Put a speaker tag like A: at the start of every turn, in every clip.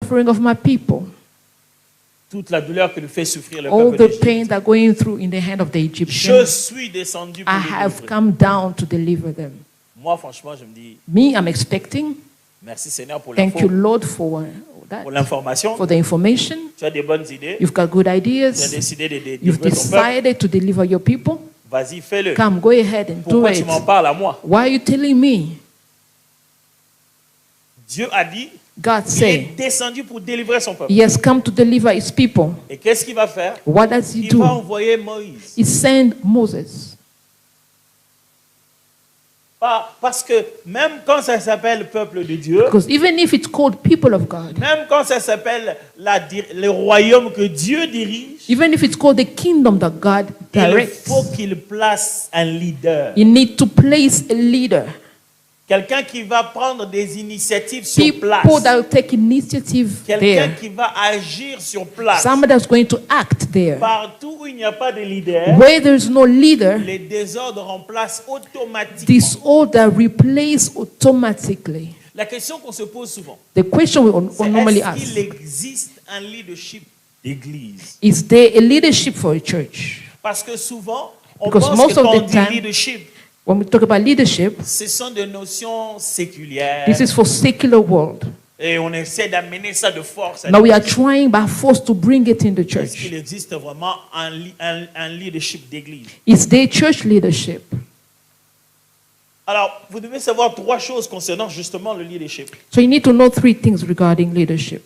A: suffering of my people,
B: toute la douleur que nous fait souffrir le
A: all
B: peuple
A: the
B: d'Égypte.
A: pain they're going through in the hand of the
B: Je
A: Egyptians,
B: suis descendu pour
A: I
B: les
A: have
B: délivrer.
A: come down to deliver them.
B: Moi, franchement, je me dis,
A: Me, I'm expecting.
B: merci Seigneur pour
A: Thank you,
B: l'info,
A: Lord, for that,
B: pour l'information.
A: for the information.
B: Tu as des bonnes idées.
A: You've got good
B: Tu as
A: ideas.
B: décidé de
A: You've
B: délivrer ton peuple.
A: decided to deliver your people.
B: Vas-y, fais-le.
A: Come, go ahead and do
B: Pourquoi tu
A: it.
B: m'en parles à moi?
A: Why are you telling me?
B: Dieu a dit,
A: God
B: il est
A: said
B: descendu pour délivrer son peuple.
A: he has come to deliver his people.
B: Et qu'est-ce qu'il va faire?
A: What does he
B: Il va
A: do?
B: envoyer Moïse.
A: He sent Moses.
B: Parce que même quand ça s'appelle peuple de Dieu,
A: Because even if it's called people of God,
B: même quand ça s'appelle le royaume que Dieu dirige,
A: even if it's called the kingdom that God
B: il
A: directs,
B: faut qu'il place un leader.
A: you need to place a leader.
B: Quelqu'un qui va prendre des initiatives sur
A: People
B: place.
A: that will take initiative
B: Quelqu'un
A: there.
B: qui va agir sur place.
A: Somebody that's going to act there.
B: Partout où il n'y a pas de leader,
A: Where there is no leader,
B: les désordres remplacent automatiquement.
A: disorder replaces automatically.
B: La question qu'on se pose souvent,
A: The question we
B: c'est
A: normally
B: est-ce qu'il
A: ask,
B: existe un leadership d'église?
A: is there a leadership for a church?
B: Parce que souvent, on
A: Because
B: pense
A: most
B: que
A: of
B: quand
A: the
B: on dit
A: time-
B: leadership,
A: When we talk about leadership,
B: ce sont des notions séculières.
A: this is for secular world.
B: Et on essaie d'amener ça de force.
A: Now we are trying by force to bring it in the
B: Est-ce
A: church.
B: qu'il existe vraiment un leadership d'église?
A: Is there church leadership?
B: Alors, vous devez savoir trois choses concernant justement le leadership.
A: So you need to know three things regarding leadership.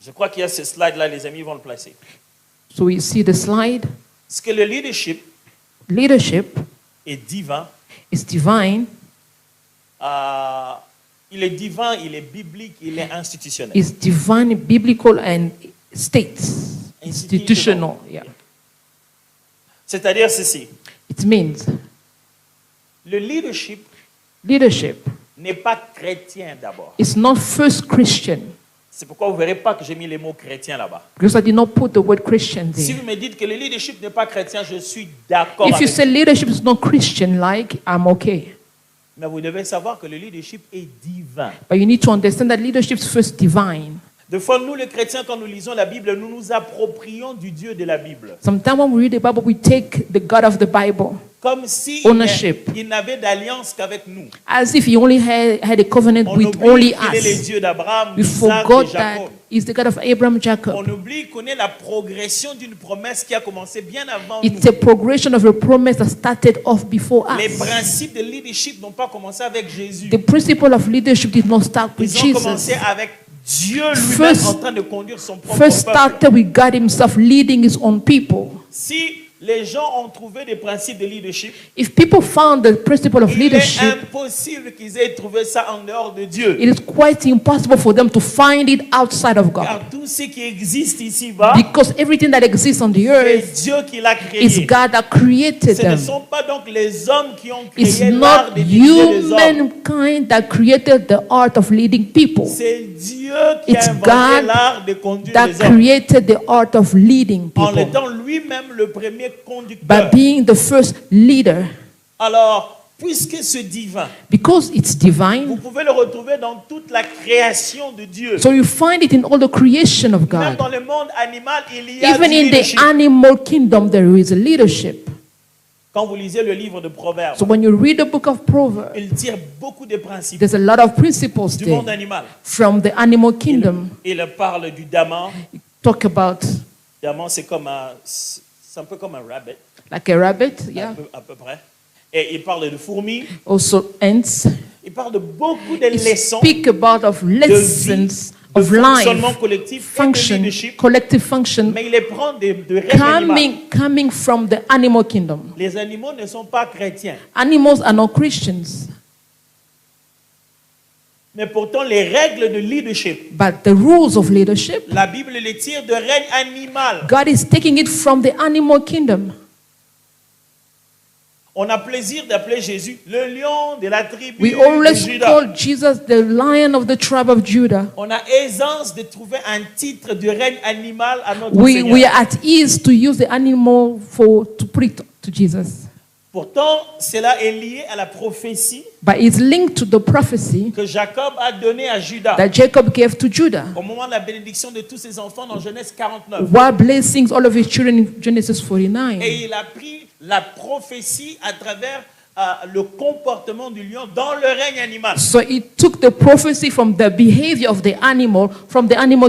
B: Je crois qu'il y a ce slide-là, les amis vont le placer.
A: So we see the slide.
B: Parce que le leadership
A: Leadership
B: est divin.
A: is divine,
B: Il est divin, il est biblique, il est institutionnel.
A: is divine, biblical, and states. Institutional. Yeah.
B: C'est-à-dire ceci.
A: It means
B: Le leadership
A: leadership
B: n'est pas chrétien d'abord.
A: is not first Christian.
B: C'est pourquoi vous ne verrez pas que j'ai mis les mots chrétiens là-bas.
A: Because I did not put the word Christian
B: Si
A: there.
B: vous me dites que le leadership n'est pas chrétien, je suis d'accord
A: If you
B: avec
A: say
B: vous.
A: leadership is not Christian-like, I'm okay.
B: Mais vous devez savoir que le leadership est divin.
A: But you need to understand that leadership is first divine.
B: Des fois, nous les chrétiens, quand nous lisons la Bible, nous nous approprions du Dieu de la Bible.
A: Sometimes when we read the Bible, we take the God of the Bible
B: Comme si
A: Ownership.
B: il n'avait d'alliance qu'avec nous.
A: as if he only had a covenant
B: On
A: with
B: oublie
A: only
B: qu'il est le
A: us.
B: Dieu d'Abraham,
A: We
B: d'Isaac,
A: forgot
B: de
A: that
B: Jacob.
A: he's the God of Abraham, Jacob.
B: On oublie qu'on est la progression d'une promesse qui a commencé bien avant
A: It's
B: nous.
A: a progression of a promise that started off before
B: Les
A: us.
B: principes de leadership n'ont pas commencé avec Jésus.
A: The principle of leadership did not start with
B: Ils ont commencé
A: Jesus.
B: avec Dieu lui-même
A: First-
B: en train de conduire son propre
A: First
B: peuple.
A: started with God himself leading his own people.
B: Si les gens ont trouvé des principes de leadership,
A: If people found the principle of
B: il est
A: leadership,
B: impossible qu'ils aient trouvé ça en dehors de Dieu.
A: it is quite impossible for them to find it outside of God.
B: Car tout ce qui existe ici-bas,
A: Because everything that exists on the
B: c'est
A: earth
B: Dieu qui l'a
A: is
B: créé.
A: God that created
B: Ce ne
A: them.
B: sont pas donc les hommes qui ont
A: It's
B: créé l'art
A: not
B: de diriger les hommes.
A: humankind that created the art of leading people.
B: C'est Dieu qui
A: It's
B: a inventé
A: God
B: l'art de conduire
A: That
B: les hommes.
A: created the art of leading
B: En
A: people
B: étant lui-même le premier
A: by
B: conducteur.
A: being the first leader.
B: Alors, puisque ce divin,
A: Because it's
B: vous
A: divine,
B: pouvez le retrouver dans toute la création de Dieu.
A: so you find it in all the creation of
B: Même
A: God.
B: dans le monde animal, il y a
A: Even
B: du
A: in the
B: leadership.
A: animal kingdom, there is a leadership.
B: Quand vous lisez le livre de Proverbes,
A: So when you read the book of Proverbs,
B: il tire beaucoup de principes
A: there's a lot of principles
B: du
A: there
B: monde animal.
A: from the animal kingdom.
B: Il parle du daman.
A: Talk about
B: Daman, c'est un peu comme un rabbit,
A: like a rabbit, yeah.
B: à peu près. Et il parle de fourmis.
A: Also ants.
B: Il parle de beaucoup de
A: It
B: leçons
A: speak about of lessons
B: de
A: of
B: fonctionnement
A: life,
B: collectif et de
A: function,
B: leadership.
A: collective function,
B: Mais il les prend de règles animales.
A: coming from the animal kingdom.
B: Les animaux ne sont pas chrétiens.
A: Animals are not Christians,
B: Mais pourtant, les règles de leadership,
A: but the rules of leadership,
B: la Bible les tire de règne animal.
A: God is taking it from the animal kingdom.
B: On a plaisir d'appeler Jésus le lion de la tribu
A: We
B: de
A: always
B: Juda.
A: call Jesus the lion of the tribe of Judah.
B: On a aisance de trouver un titre de règne animal à notre
A: We
B: Seigneur.
A: are at ease to use the animal to put it to Jesus.
B: Pourtant, cela est lié à la prophétie
A: but it's linked to the prophecy
B: que Jacob a donnée à Judas
A: that Jacob gave to Judah.
B: au moment de la bénédiction de tous ses enfants dans Genèse 49.
A: While blessings all of his children in Genesis 49.
B: Et il a pris la prophétie à travers le comportement du lion dans le règne animal.
A: So he took the prophecy from the behavior of the animal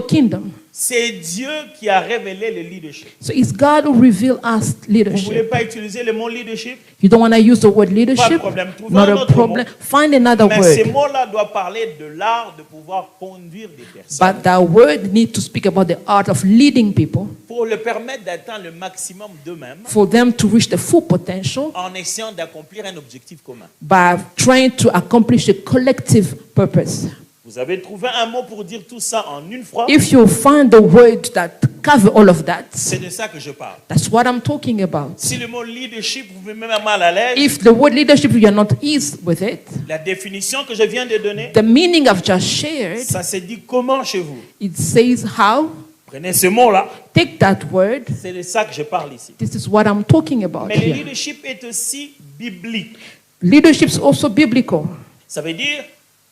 A: kingdom.
B: C'est Dieu qui a révélé le leadership.
A: So it's God who revealed us
B: Vous ne voulez
A: leadership.
B: pas utiliser le mot leadership?
A: You don't want to use the word
B: Pas de
A: leadership?
B: problème. Trouvez
A: Not
B: un
A: a
B: autre
A: problem.
B: mot.
A: Find another
B: Mais ces
A: word.
B: mots-là doivent parler de l'art de pouvoir conduire des personnes
A: But that word needs to speak about the art of leading people
B: pour leur permettre d'atteindre le maximum d'eux-mêmes
A: for them to reach the full potential
B: en essayant d'accomplir un objectif commun.
A: by trying to accomplish a collective purpose.
B: Vous avez trouvé un mot pour dire tout ça en une phrase?
A: If you find the word that cover all of that,
B: C'est de ça que je parle.
A: that's what I'm talking about.
B: Si le mot leadership vous met même mal à l'aise,
A: If the word leadership, you are not eased with it,
B: la définition que je viens de donner,
A: the meaning I've just shared,
B: ça se dit comment chez vous?
A: it says how.
B: Prenez ce mot-là,
A: Take that word.
B: c'est de ça que je parle ici.
A: This is what I'm talking about
B: Mais le
A: here.
B: leadership est aussi biblique.
A: Leadership is also biblical.
B: Ça veut dire,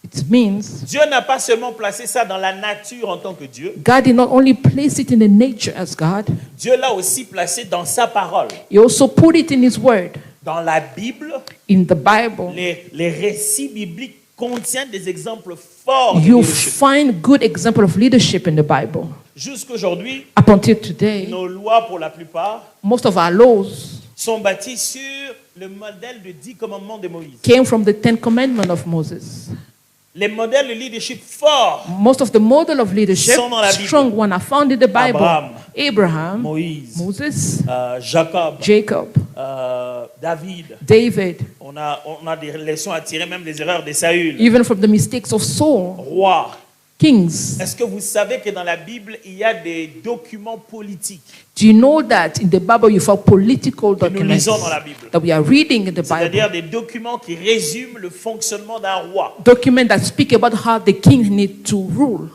A: It means
B: Dieu n'a pas seulement placé ça dans la nature en tant que Dieu,
A: God did not only place it in the nature as God,
B: Dieu l'a aussi placé dans sa parole.
A: He also put it in His word.
B: Dans la Bible,
A: In the Bible,
B: les récits bibliques contiennent des exemples forts de
A: you
B: leadership.
A: find good example of leadership in the Bible.
B: Jusqu'aujourd'hui,
A: Up until today,
B: nos lois, pour la plupart,
A: most of our laws
B: sont bâties sur le modèle de 10 commandements de Moïse.
A: came from the 10 Commandments of Moses.
B: Les modèles de leadership forts,
A: Most of the model of leadership,
B: Sont dans la Bible.
A: strong one, are found in the Bible.
B: Abraham,
A: Abraham,
B: Moïse,
A: Moses,
B: Jacob,
A: Jacob,
B: David.
A: David,
B: On a des leçons à tirer, même des erreurs de Saül.
A: even from the mistakes of Saul,
B: Roi.
A: kings.
B: Est-ce que vous savez que dans la Bible, il y a des documents politiques
A: Do you know that in the Bible you find political
B: que nous
A: documents
B: lisons dans la Bible?
A: that we are reading in the Bible?
B: C'est-à-dire des documents qui résument le fonctionnement d'un roi.
A: Documents that speak about how the king need to rule.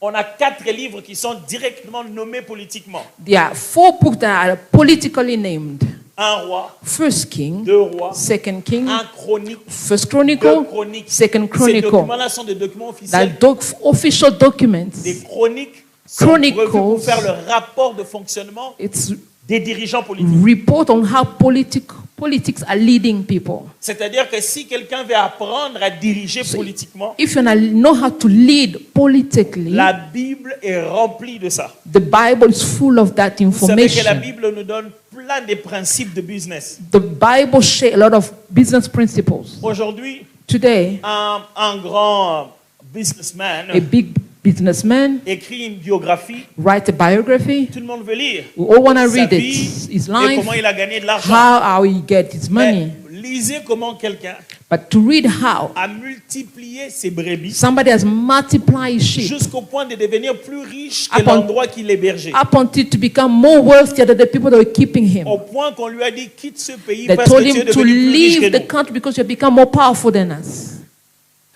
B: On a 4 livres qui sont directement nommés politiquement.
A: There are 4 books that are politically named.
B: Un roi,
A: First King,
B: 2 rois,
A: Second King,
B: un chronique,
A: First
B: 2
A: Chronicle,
B: chroniques.
A: Second
B: Ces
A: Chronicle.
B: documents-là sont des documents officiels.
A: Official documents.
B: Des chroniques sont
A: Chronicles.
B: prévues pour faire le rapport de fonctionnement
A: It's
B: des dirigeants politiques.
A: report on how politics are leading people.
B: C'est-à-dire que si quelqu'un veut apprendre à diriger politiquement,
A: If you know how to lead politically,
B: la Bible est remplie de ça.
A: the Bible is full of that
B: Vous savez que la
A: information.
B: Bible nous donne plein de principes de business.
A: The Bible shares a lot of business principles.
B: Aujourd'hui,
A: Today,
B: un grand businessman
A: a big businessman
B: écrit une biographie.
A: write a biography.
B: Tout le monde veut lire.
A: We all want to
B: Sa
A: read it.
B: vie
A: His
B: et
A: life,
B: comment il a gagné de l'argent.
A: how he get his money.
B: Mais lisez comment quelqu'un
A: But to read how
B: a multiplié ses brebis
A: somebody has multiplied his sheep
B: jusqu'au point de devenir plus riche que
A: Upon-
B: l'endroit qu'il hébergeait.
A: up until to become more wealthier than the people that were keeping him.
B: Au point qu'on lui a dit quitte ce pays
A: They
B: parce
A: told
B: que tu es
A: him to
B: devenu plus riche que
A: leave the
B: nous.
A: country because you have become more powerful than us.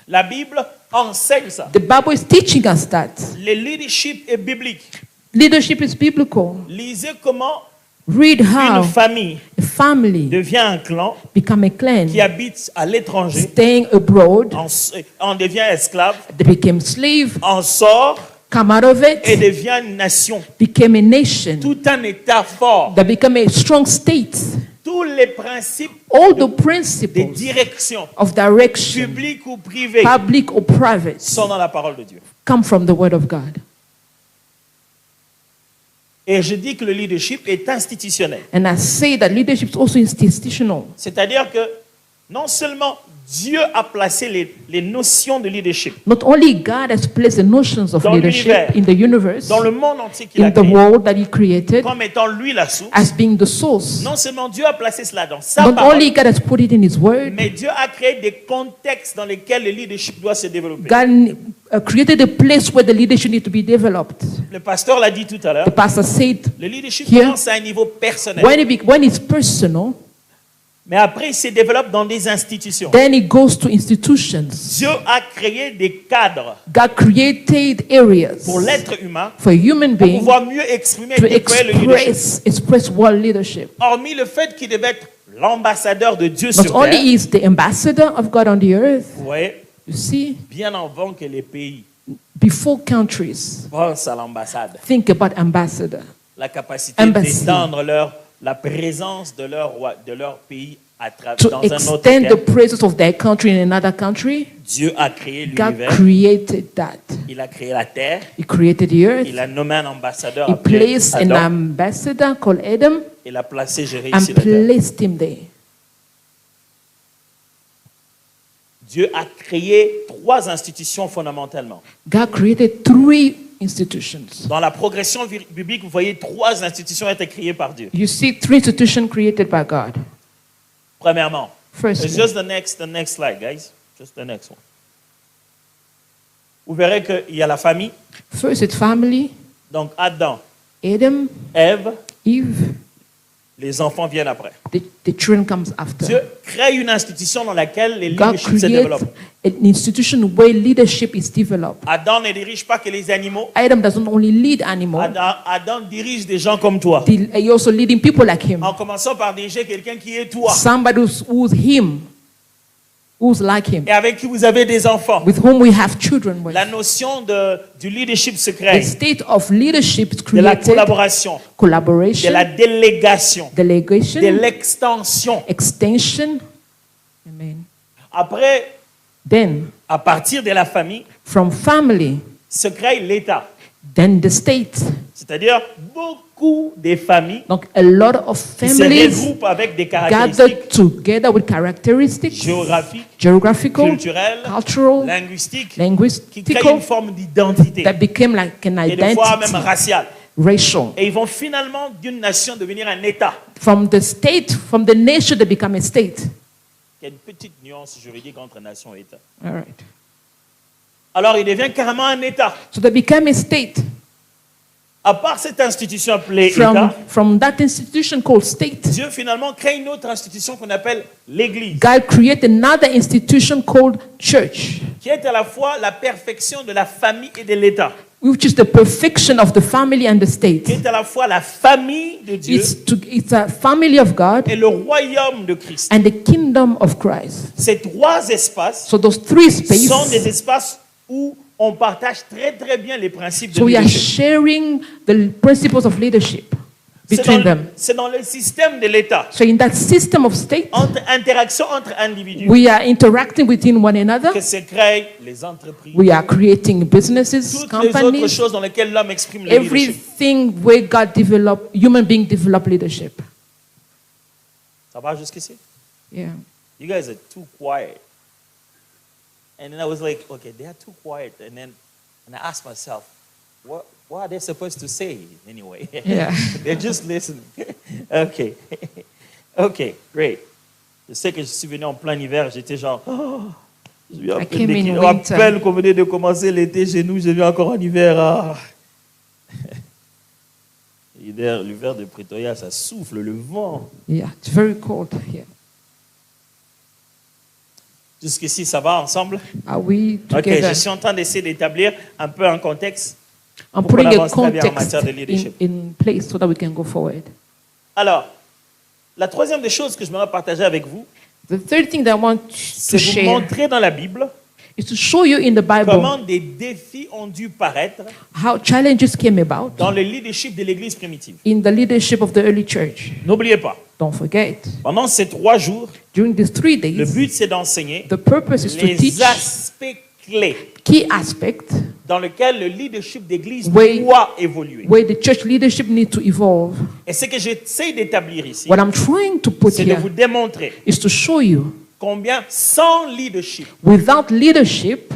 B: La Bible enseigne ça.
A: The Bible is teaching us that.
B: Le leadership est biblique.
A: Leadership is biblical.
B: Lisez comment
A: Read how
B: une famille
A: a family
B: devient un clan
A: become a clan,
B: qui habite à l'étranger,
A: staying abroad,
B: on devient esclave,
A: they became slave,
B: on sort
A: come out of
B: et
A: it,
B: devient une nation.
A: became a nation,
B: Tout un État fort.
A: that become a strong state.
B: Tous les principes
A: All the
B: de
A: principles
B: direction,
A: of direction,
B: publique ou privée,
A: public or private,
B: sont dans la parole de Dieu.
A: come from the word of God.
B: Et je dis que le leadership est institutionnel.
A: And I say that leadership is also institutional.
B: C'est-à-dire que non seulement Dieu a placé les notions de leadership
A: Not only God has placed the notions of
B: Dans
A: leadership
B: l'univers,
A: in the universe,
B: dans le monde entier qu'il a
A: in the
B: créé,
A: world that He created,
B: comme étant lui la source,
A: as being the source.
B: non seulement Dieu a placé cela dans sa
A: Not
B: parole,
A: only God has put it in His word,
B: mais Dieu a créé des contextes dans lesquels le leadership doit se développer.
A: God created a place where the leadership needs to be developed.
B: Le pasteur l'a dit tout à l'heure,
A: The pastor said,
B: le leadership
A: Here.
B: commence à un niveau personnel,
A: when it's personal,
B: mais après il se développe dans des institutions.
A: then it goes to institutions.
B: Dieu a créé des cadres
A: God created areas
B: pour l'être humain
A: for a human
B: pour
A: being
B: pouvoir mieux exprimer
A: to
B: et déployer le leadership.
A: express world leadership.
B: Hormis le fait qu'il devait être l'ambassadeur de Dieu
A: Not
B: sur
A: only
B: terre.
A: is the ambassador of God on the earth,
B: Vous voyez,
A: you see,
B: bien avant que les pays
A: before countries
B: pensent à l'ambassade,
A: think about ambassador,
B: la capacité
A: Embassy.
B: d'étendre la présence de leur pays
A: to
B: dans un autre
A: extend the
B: terre,
A: presence of their country in another country,
B: Dieu a créé
A: God
B: l'univers,
A: created that.
B: il a créé la terre,
A: He created the earth.
B: il a nommé un ambassadeur
A: He
B: appelé
A: placed an
B: Adam,
A: ambassador called Adam
B: il a placé Jérémie
A: and
B: sur la terre.
A: placed him there.
B: Dieu a créé 3 institutions fondamentalement.
A: God created 3 institutions.
B: Dans la progression biblique, vous voyez 3 institutions ont été créées par Dieu.
A: You see 3 institutions created by God.
B: Premièrement, it's
A: Firstly,
B: just the next slide, guys. Just the next one. Vous verrez qu'il y a la famille.
A: first it's family,
B: Donc Adam,
A: Adam,
B: Ève,
A: Eve,
B: les enfants viennent après.
A: the children comes after.
B: Dieu crée une institution dans laquelle les
A: God
B: leadership se
A: creates
B: développent.
A: an institution where leadership is developed.
B: Adam ne dirige pas que les animaux.
A: Adam doesn't only lead animals,
B: Adam dirige des gens comme toi.
A: he also leading people like him.
B: En commençant par diriger quelqu'un qui est toi
A: Somebody who's him, who's like him,
B: et avec qui vous avez des enfants.
A: with whom we have children with.
B: La notion du leadership se
A: The
B: crée,
A: state of leadership is
B: de la
A: created,
B: collaboration, de
A: collaboration,
B: la délégation, de
A: delegation,
B: l'extension.
A: extension. Amen.
B: Après,
A: Then,
B: à partir de la famille,
A: from family,
B: se crée l'État.
A: then the state.
B: C'est-à-dire beaucoup de familles
A: Donc, a lot of
B: qui se
A: families
B: regroupent avec des
A: gathered
B: caractéristiques
A: together with characteristics,
B: géographiques,
A: geographical,
B: culturelles,
A: cultural,
B: linguistiques, qui créent
A: linguistical,
B: une forme d'identité
A: that became like an
B: et des fois même
A: identity,
B: raciale.
A: racial.
B: Et ils vont finalement d'une nation devenir un État.
A: From the state, from the nation, they become a state.
B: Il y a une petite nuance juridique entre nation et État.
A: All right.
B: Alors il devient carrément un État.
A: So they became a state.
B: À part cette institution appelée État,
A: From that institution called state,
B: Dieu finalement crée une autre institution qu'on appelle l'Église,
A: God created another institution called church,
B: qui est à la fois la perfection de la famille et de l'État,
A: which is the perfection of the family and the state.
B: qui est à la fois la famille de Dieu
A: It's a family of God
B: et le royaume de Christ.
A: and the kingdom of Christ.
B: Ces 3 espaces
A: So those 3
B: sont des
A: spaces,
B: espaces où on partage très très bien les principes de
A: so we are
B: leadership.
A: sharing the principles of leadership between them.
B: C'est dans le système de l'État,
A: So in that system of state,
B: interaction entre individus,
A: we are interacting within one another.
B: que se créent les entreprises,
A: We are creating businesses,
B: toutes les autres
A: companies,
B: choses dans lesquelles l'homme exprime le leadership.
A: everything where God develop, human being develop leadership.
B: Ça va jusqu'ici?
A: Yeah.
B: You guys are too quiet. And then I was like, okay, they are too quiet. And I asked myself, what are they supposed to say anyway?
A: Yeah.
B: They're just listening. Okay. Okay, great. Je sais que je suis venu en plein hiver, j'étais genre, oh, je viens
A: I came in
B: à
A: winter.
B: peine qu'on venait de commencer l'été chez nous, je viens encore en hiver. Ah. L'hiver de Pretoria, ça souffle, le vent.
A: Yeah, it's very cold here.
B: Jusqu'ici, ça va ensemble?
A: Are we
B: Ok,
A: together?
B: je suis en train d'essayer d'établir un peu un contexte.
A: I'm
B: pour qu'on
A: putting a
B: avance très bien en
A: context
B: matière de leadership.
A: in place so that we can go forward.
B: Alors, la troisième des choses que je voudrais partager avec vous,
A: The third thing that I want
B: c'est
A: to
B: vous
A: share
B: montrer dans la Bible
A: is to show you in the Bible
B: comment des défis ont dû paraître
A: how challenges came about
B: dans le leadership de l'Église primitive.
A: in the leadership of the early church.
B: N'oubliez pas,
A: Don't forget,
B: pendant ces 3 jours,
A: during these 3
B: le
A: days,
B: but c'est d'enseigner
A: the purpose is to
B: les
A: teach
B: aspects clés
A: key aspects
B: dans lesquels le leadership d'église
A: Way-
B: doit évoluer.
A: where the church leadership needs to evolve.
B: Et ce que j'essaie d'établir ici,
A: What I'm trying to put
B: c'est de
A: here
B: vous démontrer
A: is to show you
B: combien sans leadership,
A: without leadership,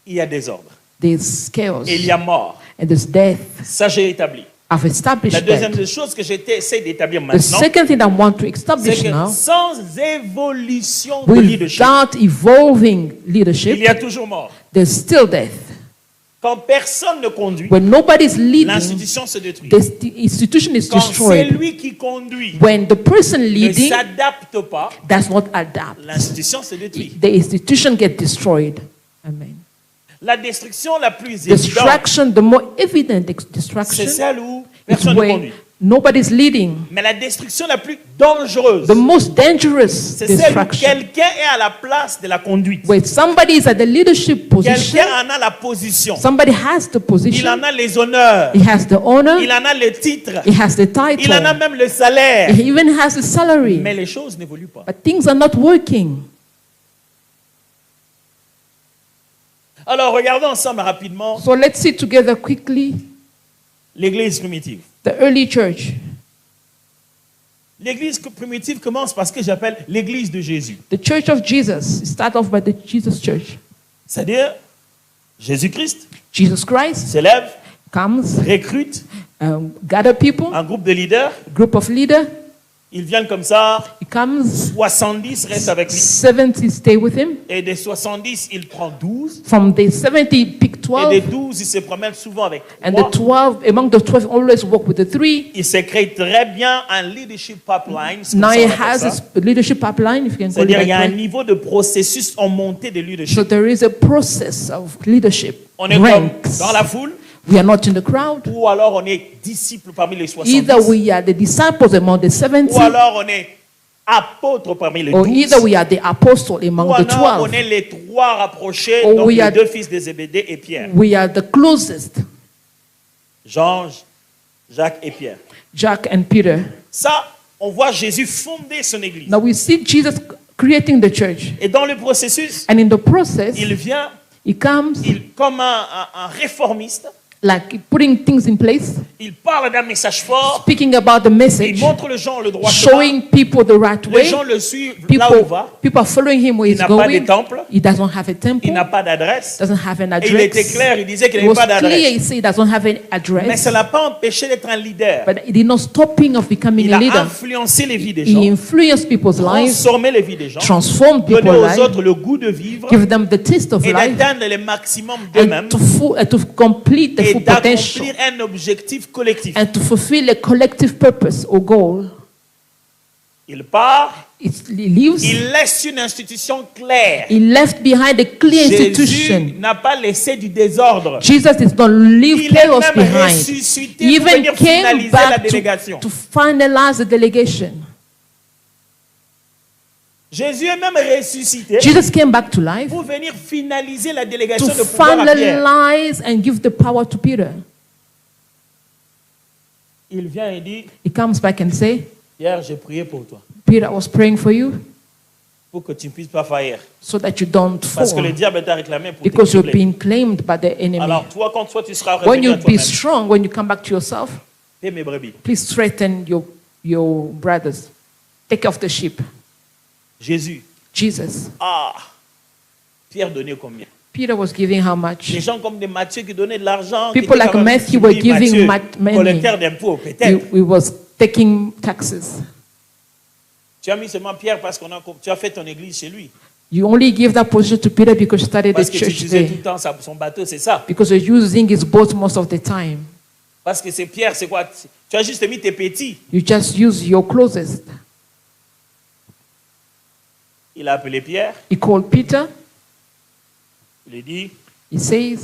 B: il y a désordre,
A: there's chaos
B: et il y a mort.
A: and there's death.
B: Ça, j'ai établi.
A: I've established
B: La deuxième
A: that.
B: des choses que j'essaie d'établir
A: The
B: maintenant,
A: second thing I want to
B: c'est
A: establish
B: que
A: now,
B: sans évolution de leadership,
A: without evolving
B: il y
A: leadership,
B: a toujours mort.
A: there's still death.
B: Quand personne ne conduit,
A: When nobody's leading,
B: l'institution se détruit.
A: the institution is
B: Quand c'est
A: destroyed.
B: lui qui conduit
A: When the person
B: ne
A: leading
B: s'adapte pas,
A: does not adapt,
B: l'institution se détruit.
A: the institution gets destroyed. Amen.
B: La destruction la plus évidente,
A: Destruction, the more evident
B: c'est
A: destruction,
B: celle où
A: is
B: personne ne
A: when
B: conduit.
A: Nobody's leading.
B: Mais la destruction la plus dangereuse,
A: The most dangerous
B: c'est celle où
A: destruction,
B: quelqu'un est à la place de la conduite.
A: where somebody is at the leadership position,
B: Quelqu'un en a la position.
A: somebody has the
B: Il
A: position,
B: en a les honneurs.
A: he has the honor,
B: Il en a le titre.
A: he has the
B: Il en a
A: title,
B: même le salaire.
A: he even has a salary.
B: Mais les choses n'évoluent pas.
A: But things are not working.
B: Alors, regardons ensemble rapidement
A: So let's see together quickly
B: l'église primitive.
A: the early church.
B: L'église primitive commence par ce que j'appelle l'église de Jésus.
A: The church of Jesus. Start off by the Jesus church.
B: C'est-à-dire, Jésus-Christ
A: Jesus Christ
B: s'élève,
A: comes,
B: recrute
A: gather people,
B: un groupe de leaders.
A: group of leaders.
B: Ils viennent comme ça.
A: He comes,
B: 70 restent avec lui.
A: 70 stay with him.
B: Et des 70, il prend 12.
A: From the 70, pick
B: Et des
A: 12.
B: 12, il se promène souvent avec
A: And
B: 3.
A: the 12, among the 12, always walk with the 3.
B: Il se crée très bien un leadership pipeline. c'est comme
A: Now
B: ça
A: he
B: on appelle
A: has
B: ça.
A: this leadership pipeline, if you can call it
B: C'est-à-dire, il y a
A: that
B: un
A: way.
B: niveau de processus en montée de leadership.
A: So there is a process of leadership.
B: On est comme
A: Ranks.
B: dans la foule,
A: We are not in the crowd.
B: ou alors on est disciple parmi les 70,
A: Either we are the disciples among the 70,
B: ou alors on est apôtre parmi les
A: or
B: 12,
A: either we are the apostle
B: ou
A: among the
B: alors on
A: 12.
B: est les 3 rapprochés,
A: Or
B: donc
A: we
B: les
A: are-
B: 2 fils de Zébédée et Pierre.
A: We are the closest,
B: Jean, Jacques et Pierre.
A: Jack and Peter.
B: Ça, on voit Jésus fonder son église.
A: Now we see Jesus creating the church.
B: Et dans le processus,
A: And in the process,
B: il vient
A: he comes
B: comme un réformiste.
A: like putting things in place,
B: Il parle d'un message fort.
A: speaking about the
B: Il
A: message,
B: montre les gens le droit chemin.
A: showing people the right
B: Les
A: way.
B: gens le suivent là où il va.
A: People are following him where
B: Il
A: he's
B: n'a pas de
A: going.
B: temple.
A: He doesn't have a
B: Il
A: temple,
B: n'a pas d'adresse.
A: doesn't have an
B: Et il était
A: address.
B: clair, il disait qu'il
A: It
B: n'avait
A: was
B: pas
A: clear,
B: d'adresse.
A: he said he doesn't have an
B: Mais
A: address,
B: ça ne l'a pas empêché d'être un leader.
A: but it did not stop him of becoming
B: Il
A: a
B: a
A: leader.
B: influencé les vies des
A: He
B: gens,
A: influenced people's lives,
B: transformé les vies des gens,
A: transformed
B: donné
A: people's
B: aux
A: lives,
B: autres le goût de vivre
A: give them the taste of
B: et
A: life,
B: d'atteindre le maximum d'eux-mêmes
A: and to complete the
B: et
A: full potential,
B: d'accomplir un objectif collectif.
A: and to fulfill a collective purpose or goal.
B: Il part,
A: He leaves.
B: il laisse une institution claire.
A: He left behind a clear
B: Jésus
A: institution.
B: n'a pas laissé du désordre.
A: Jesus did not leave
B: Il est
A: chaos
B: même
A: behind.
B: ressuscité
A: He
B: pour
A: even
B: venir
A: came
B: finaliser la
A: back
B: délégation.
A: to finalize the delegation.
B: Jésus est même ressuscité
A: Jesus came back to life
B: pour venir finaliser la
A: to
B: délégation de pouvoir à Pierre.
A: finalize and give the power to Peter.
B: Il vient et dit,
A: He comes back and say,
B: Pierre, j'ai prié pour toi,
A: Peter, I was praying for you
B: pour que tu ne puisses pas faillir.
A: so that you don't
B: Parce que le
A: fall,
B: diable t'a réclamé pour
A: because you're
B: t'étrangler.
A: being claimed by the enemy.
B: Alors toi, quand toi, tu seras
A: When
B: revenu
A: you
B: à
A: be
B: toi-même,
A: strong, when you come back to yourself,
B: paie mes brebis.
A: please strengthen your brothers. Take care of the sheep.
B: Jésus,
A: Jesus.
B: Pierre donnait combien?
A: Peter was giving how much?
B: Des gens comme des Matthieu qui donnaient de l'argent. qui
A: People
B: étaient
A: like
B: quand même-
A: Matthew were
B: Oui,
A: giving
B: Matthieu,
A: money.
B: collecteur d'impôts,
A: He,
B: peut-être.
A: he was taking taxes.
B: Tu as mis seulement Pierre parce tu as fait ton église chez lui.
A: You only give that position to Peter because you started the
B: Parce que tu
A: church
B: utilisais
A: there.
B: tout le temps son bateau, c'est ça.
A: Because you're using his boat most of the time.
B: Parce que c'est Pierre, c'est quoi? Tu as juste mis tes petits.
A: You just use your closest.
B: Il a appelé Pierre.
A: He called Peter.
B: Il lui dit,
A: He says,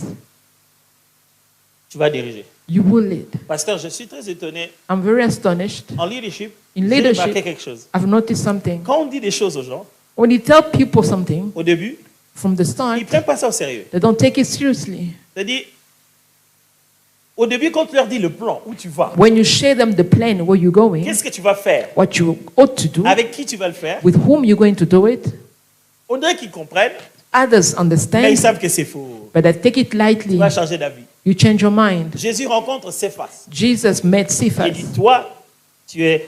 B: tu vas diriger.
A: you will lead.
B: Pasteur, je suis très étonné.
A: I'm very astonished.
B: En leadership,
A: In
B: j'ai
A: leadership,
B: remarqué quelque chose.
A: I've noticed something.
B: Quand on dit des choses aux gens,
A: When you tell people something
B: au début,
A: from the start,
B: ils ne prennent pas ça au sérieux.
A: they don't take it seriously.
B: C'est-à-dire, au début, quand tu leur dis le plan, où tu vas,
A: When you share them the plan where you're going,
B: qu'est-ce que tu vas faire,
A: what you ought to do,
B: avec qui tu vas le faire,
A: with whom you're going to do it,
B: on dirait qu'ils comprennent,
A: others
B: mais ils
A: understand,
B: savent que c'est faux.
A: but they take it
B: Tu
A: lightly.
B: vas changer d'avis.
A: You change your mind.
B: Jésus rencontre Céphas.
A: Jesus met
B: Il
A: Cephas.
B: dit, toi, tu es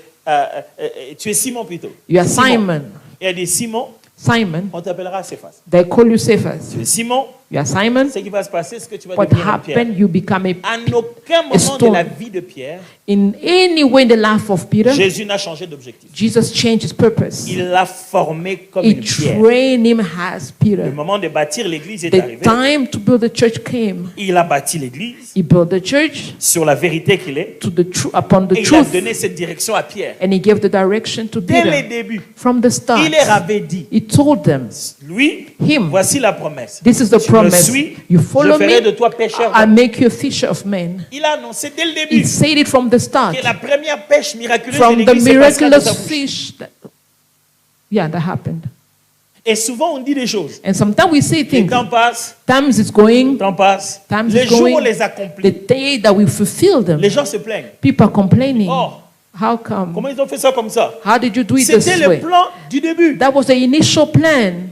B: Simon plutôt.
A: You are Simon.
B: Et elle dit, Simon,
A: Simon,
B: on t'appellera Céphas.
A: they call you Cephas.
B: Tu es Simon,
A: You are Simon.
B: ce qui va se passer, c'est que tu vas
A: What
B: devenir un Pierre.
A: happened? You become
B: À aucun moment de
A: stone.
B: la vie de Pierre,
A: in any way in the life of Peter,
B: Jésus n'a changé d'objectif.
A: Jesus changed his purpose.
B: Il l'a formé comme
A: He
B: une pierre.
A: trained him as
B: Le
A: Peter.
B: moment de bâtir l'église est
A: The
B: arrivé.
A: time to build the church came.
B: Il a bâti l'église
A: He built the church
B: sur la vérité qu'il est.
A: to the upon the
B: Et il a
A: truth,
B: donné cette direction à Pierre.
A: and he gave the direction to
B: Dès le
A: Peter
B: début,
A: from the start.
B: il leur avait dit,
A: He told them,
B: lui,
A: him,
B: voici la promesse.
A: this is the
B: Tu me
A: promise.
B: suis,
A: You
B: je
A: follow
B: ferai de
A: me,
B: toi pécheur.
A: I make you a fisher of men.
B: Il a annoncé dès le
A: He
B: début.
A: said it from the the start.
B: Que la première pêche miraculeuse de
A: From the
B: l'église se passera dans sa
A: miraculous
B: bouche.
A: fish. That happened.
B: Et souvent, on dit des choses.
A: And sometimes we say
B: Le
A: things.
B: temps passe,
A: Time is going.
B: le temps passe.
A: Time
B: Le
A: is
B: jour où on
A: going.
B: les
A: The
B: accomplit,
A: day that we fulfill them,
B: les gens se plaignent.
A: people are complaining.
B: Oh,
A: How come?
B: comment ils ont fait ça comme ça?
A: How did you do it
B: C'était
A: this
B: le
A: way?
B: plan du début.
A: That was the initial plan.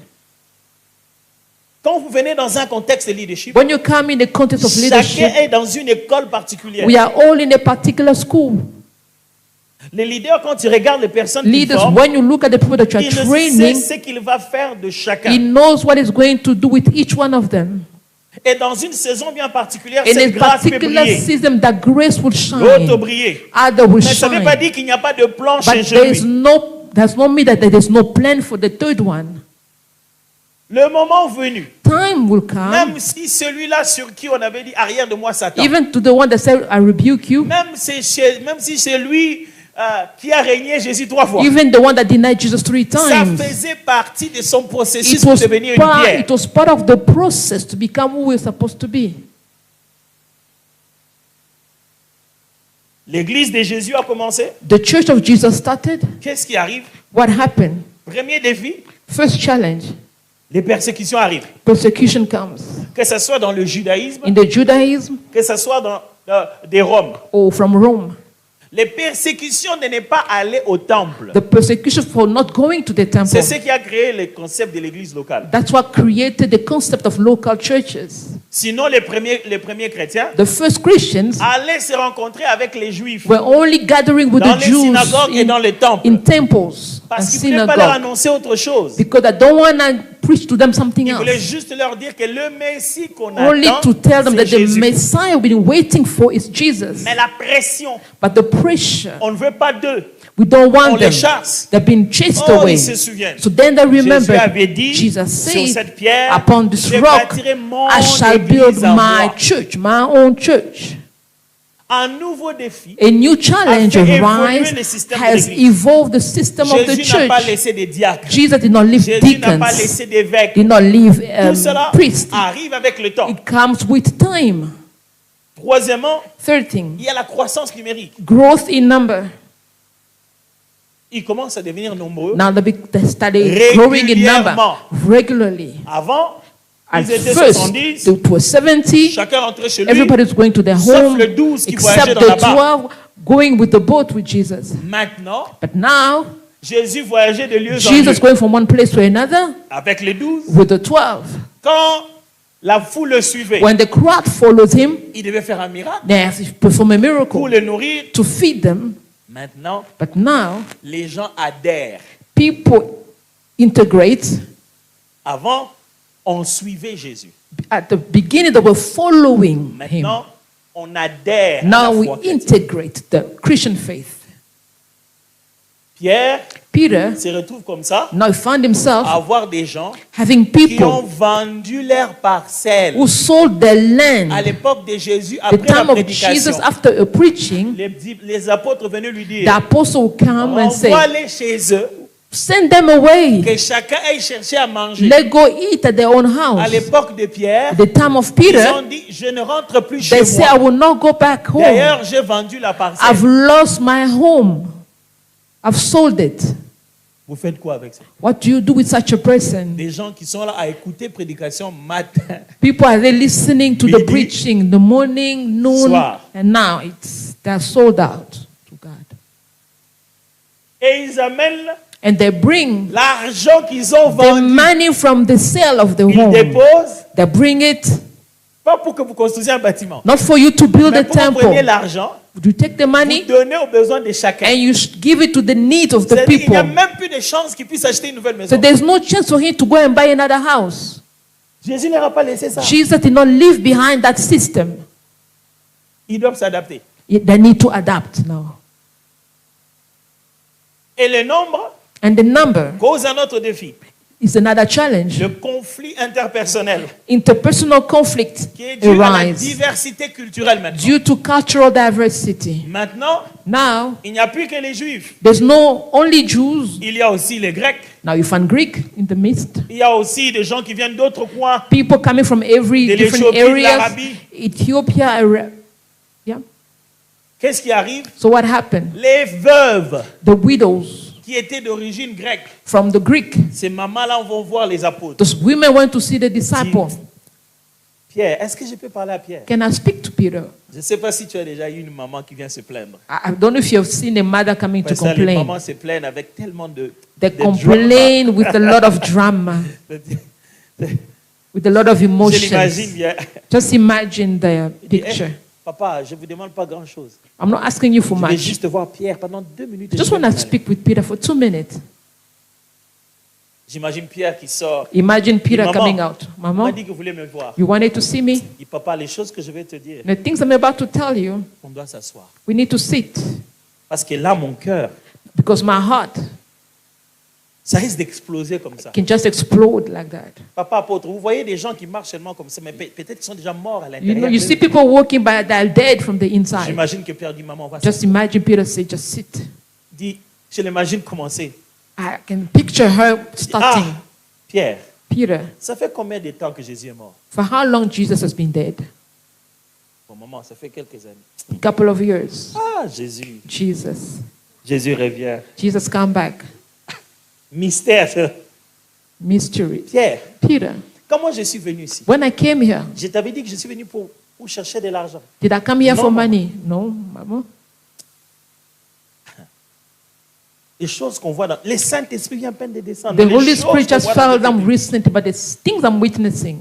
B: Quand vous venez dans un contexte de leadership,
A: When you come in the context of
B: chacun
A: leadership,
B: est dans une école particulière.
A: we are all in a particular school.
B: Les leaders, quand ils regardent les personnes qu'ils
A: Leaders,
B: forment,
A: when you look at the people that you
B: il
A: are
B: ne
A: training,
B: sait ce qu'il va faire de chacun.
A: he knows what he's going to do with each one of them.
B: Et dans une saison bien particulière,
A: In a
B: cette grâce peut
A: particular
B: briller.
A: season, that grace will
B: L'autre
A: shine.
B: briller.
A: Other will
B: Mais ça ne veut pas
A: shine.
B: dire qu'il n'y a pas de plan chez
A: But there is
B: lui.
A: does not mean that there is no plan for the third one.
B: Le moment venu,
A: Time will come,
B: même si celui-là sur qui on avait dit arrière de moi Satan,
A: even to the one that said, I rebuke you,
B: même si c'est lui qui a régné Jésus 3 fois,
A: even the one that denied Jesus 3
B: ça
A: times.
B: faisait partie de son processus
A: It
B: pour
A: was,
B: devenir une
A: part,
B: pierre.
A: it was part of the process to become who we're supposed to be.
B: L'église de Jésus a commencé.
A: The church of Jesus started.
B: Qu'est-ce qui arrive?
A: What happened?
B: Premier défi,
A: First challenge,
B: les persécutions arrivent.
A: persecution comes.
B: Que ce soit dans le judaïsme,
A: In the Judaism
B: que ce soit dans des Roms.
A: or from Rome.
B: Les persécutions de ne pas aller au temple.
A: The persecution for not going to the temple.
B: C'est ce qui a créé le concept de l'église locale.
A: That's what created the concept of local churches.
B: Sinon, les premiers chrétiens
A: The first Christians
B: allaient se rencontrer avec les juifs
A: were only gathering with
B: dans
A: the
B: les
A: Jews
B: synagogues et dans les temples.
A: in temples and
B: Parce qu'ils ne voulaient pas leur
A: synagogues.
B: annoncer autre chose.
A: Because I don't want to preach to them something
B: Ils voulaient
A: else.
B: juste leur dire que le Messie qu'on
A: Only
B: attend,
A: to tell them
B: c'est
A: that the
B: Jésus.
A: Messiah we've been waiting for is Jesus.
B: Mais la pression,
A: But the pressure,
B: on ne veut pas d'eux.
A: we don't
B: On
A: want
B: les
A: them.
B: chasse.
A: They've been chased
B: Oh,
A: away.
B: ils se souviennent.
A: So then they remember,
B: Jésus avait dit,
A: Jesus
B: sur
A: said,
B: cette pierre,
A: upon this
B: je
A: rock,
B: bâtirai mon
A: I shall build
B: église en
A: my
B: bois.
A: church, my own church.
B: Un nouveau défi.
A: A new challenge
B: A fait
A: arise,
B: évoluer le système de
A: has
B: l'église.
A: evolved the system of the
B: Jésus n'a pas
A: church.
B: laissé des diacres.
A: Jesus did not leave
B: Jésus n'a pas
A: deacons,
B: laissé d'évêques.
A: did not leave
B: Tout cela
A: priests.
B: arrive avec le temps.
A: It comes with time.
B: Troisièmement,
A: Third thing,
B: il y a la croissance numérique.
A: growth in number.
B: Ils commencent à devenir nombreux.
A: Now they started growing in number regularly.
B: Avant,
A: At
B: ils étaient
A: first,
B: 70.
A: it was 70.
B: Chacun rentrait chez lui.
A: Everybody's going to their
B: Sauf
A: home,
B: le 12 qui voyageait
A: except
B: dans la
A: the
B: barque.
A: 12 going with the boat with Jesus.
B: Maintenant,
A: But now,
B: Jésus voyageait de lieu en lieu
A: Jesus going from one place to another
B: avec les 12.
A: with the 12.
B: Quand la foule le suivait,
A: When the crowd follows him,
B: il devait faire un miracle
A: they have to perform a
B: pour
A: miracle
B: le nourrir.
A: to feed them.
B: Maintenant,
A: But now,
B: les gens adhèrent.
A: people integrate.
B: Avant, on suivait Jésus.
A: At the beginning, they were following him.
B: Maintenant, on adhère à
A: Now
B: la
A: we
B: foi chrétienne.
A: integrate the Christian faith.
B: Pierre
A: Peter
B: se retrouve comme ça
A: now found himself
B: à avoir des gens
A: having
B: qui ont
A: people
B: vendu leurs parcelles.
A: who sold their
B: À
A: land.
B: l'époque de Jésus,
A: The
B: après la
A: time of
B: prédication,
A: Jesus, after a preaching,
B: les apôtres venaient lui
A: the
B: dire,
A: apostle will come and say,
B: envoie-les chez eux,
A: send them away.
B: que chacun aille chercher à manger.
A: Let go eat at their own
B: À
A: house.
B: l'époque de Pierre,
A: The time of
B: ils
A: Peter,
B: ont dit, je ne rentre plus chez
A: they say, I
B: moi.
A: will not go back home.
B: D'ailleurs, j'ai vendu la parcelle.
A: I've lost my home. I've sold it.
B: Vous faites quoi avec ça?
A: What do you do with such a person?
B: Des gens qui sont là à écouter prédication matin.
A: People are they listening to the
B: Midi.
A: preaching the morning, noon,
B: Soir.
A: and now they're sold out to God.
B: Et ils amènent
A: And they bring
B: l'argent qu'ils ont
A: the
B: vendu.
A: money from the sale of the
B: Ils
A: home.
B: déposent,
A: They bring it
B: pas pour que vous construisiez un bâtiment,
A: not for you to build
B: mais
A: a
B: pour que vous preniez
A: temple.
B: l'argent,
A: You take the
B: vous
A: money
B: donnez aux besoins de chacun.
A: and you give it to the needs of the
B: C'est-à-dire, il n'y a
A: people.
B: même plus de chance qu'ils puissent acheter une nouvelle
A: So
B: maison.
A: there's no chance for him to go and buy another house.
B: Jésus ne leur a pas laissé ça.
A: Jesus did not leave behind that system.
B: Ils doivent s'adapter.
A: They need to adapt now.
B: Et le nombre
A: And the number
B: cause un autre défi.
A: is another challenge.
B: Le conflit interpersonnel
A: Interpersonal conflict
B: qui est dû à la
A: arise
B: diversité culturelle maintenant.
A: due to cultural diversity.
B: Maintenant,
A: Now,
B: il n'y a plus que les Juifs.
A: there's no only Jews.
B: Il y a aussi les Grecs.
A: Now you find Greek in the midst.
B: Il y a aussi des gens qui viennent d'autres coins.
A: People coming from every
B: De
A: different
B: l'Éthiopie, de
A: areas.
B: l'Arabie.
A: Ethiopia, yeah.
B: Qu'est-ce qui arrive?
A: So what happened?
B: Les veuves
A: The widows
B: qui étaient d'origine grecque,
A: from the Greek,
B: ces mamans-là vont voir les apôtres.
A: those women went to see the disciple.
B: Pierre, est-ce que je peux parler à Pierre?
A: Can I speak to Peter?
B: Je ne sais pas si tu as déjà eu une maman qui vient se plaindre.
A: I don't know if you have seen a mother coming to
B: Parce que les
A: complain.
B: mamans se plaignent avec tellement de
A: They
B: de
A: complain with a lot of drama,
B: drama.
A: with a lot of
B: Je l'imagine
A: emotions.
B: bien.
A: Just imagine the
B: Eh,
A: picture.
B: papa, je ne vous demande pas grand-chose.
A: I'm not asking you for
B: Je vais
A: much.
B: juste voir Pierre pendant 2 minutes.
A: I just want to speak with Peter for 2 minutes.
B: J'imagine Pierre qui sort.
A: Imagine Peter
B: Maman,
A: coming out.
B: Il m'a
A: Mama,
B: dit que vous voulez me voir.
A: you wanted to see me?
B: Il dit, papa, les choses que je vais te dire,
A: The things I'm about to tell you,
B: on doit s'asseoir.
A: we need to sit.
B: Parce que là, mon cœur,
A: Because my heart
B: ça risque d'exploser comme ça.
A: can just explode like that.
B: Papa, apôtre, vous voyez des gens qui marchent seulement comme ça, mais peut-être qu'ils sont déjà morts à
A: You
B: l'intérieur.
A: know, you see people walking by that are dead from the inside.
B: J'imagine que Pierre dit, maman, on va
A: Just imagine Peter say, just sit.
B: dit, je l'imagine commencer.
A: I can picture her starting.
B: Ah, Pierre,
A: Peter,
B: ça fait combien de temps que Jésus est mort?
A: for how long Jesus has been dead?
B: Bon, maman, ça fait quelques années.
A: A couple of years.
B: Ah, Jésus.
A: Jesus.
B: Jésus revient.
A: Jesus come back.
B: Mystère.
A: Mystery.
B: Pierre,
A: Peter,
B: comment je suis venu ici?
A: when I came here,
B: Je t'avais dit que je suis venu pour chercher de l'argent.
A: did I come here
B: No,
A: for
B: Mama.
A: money? No, Mama.
B: Les choses qu'on voit dans... Les Saint-Esprit vient à peine de descendre.
A: The
B: Les
A: Holy
B: choses
A: Spirit
B: qu'on
A: just
B: voit dans
A: fell
B: notre
A: down
B: église.
A: recently, but the things I'm witnessing.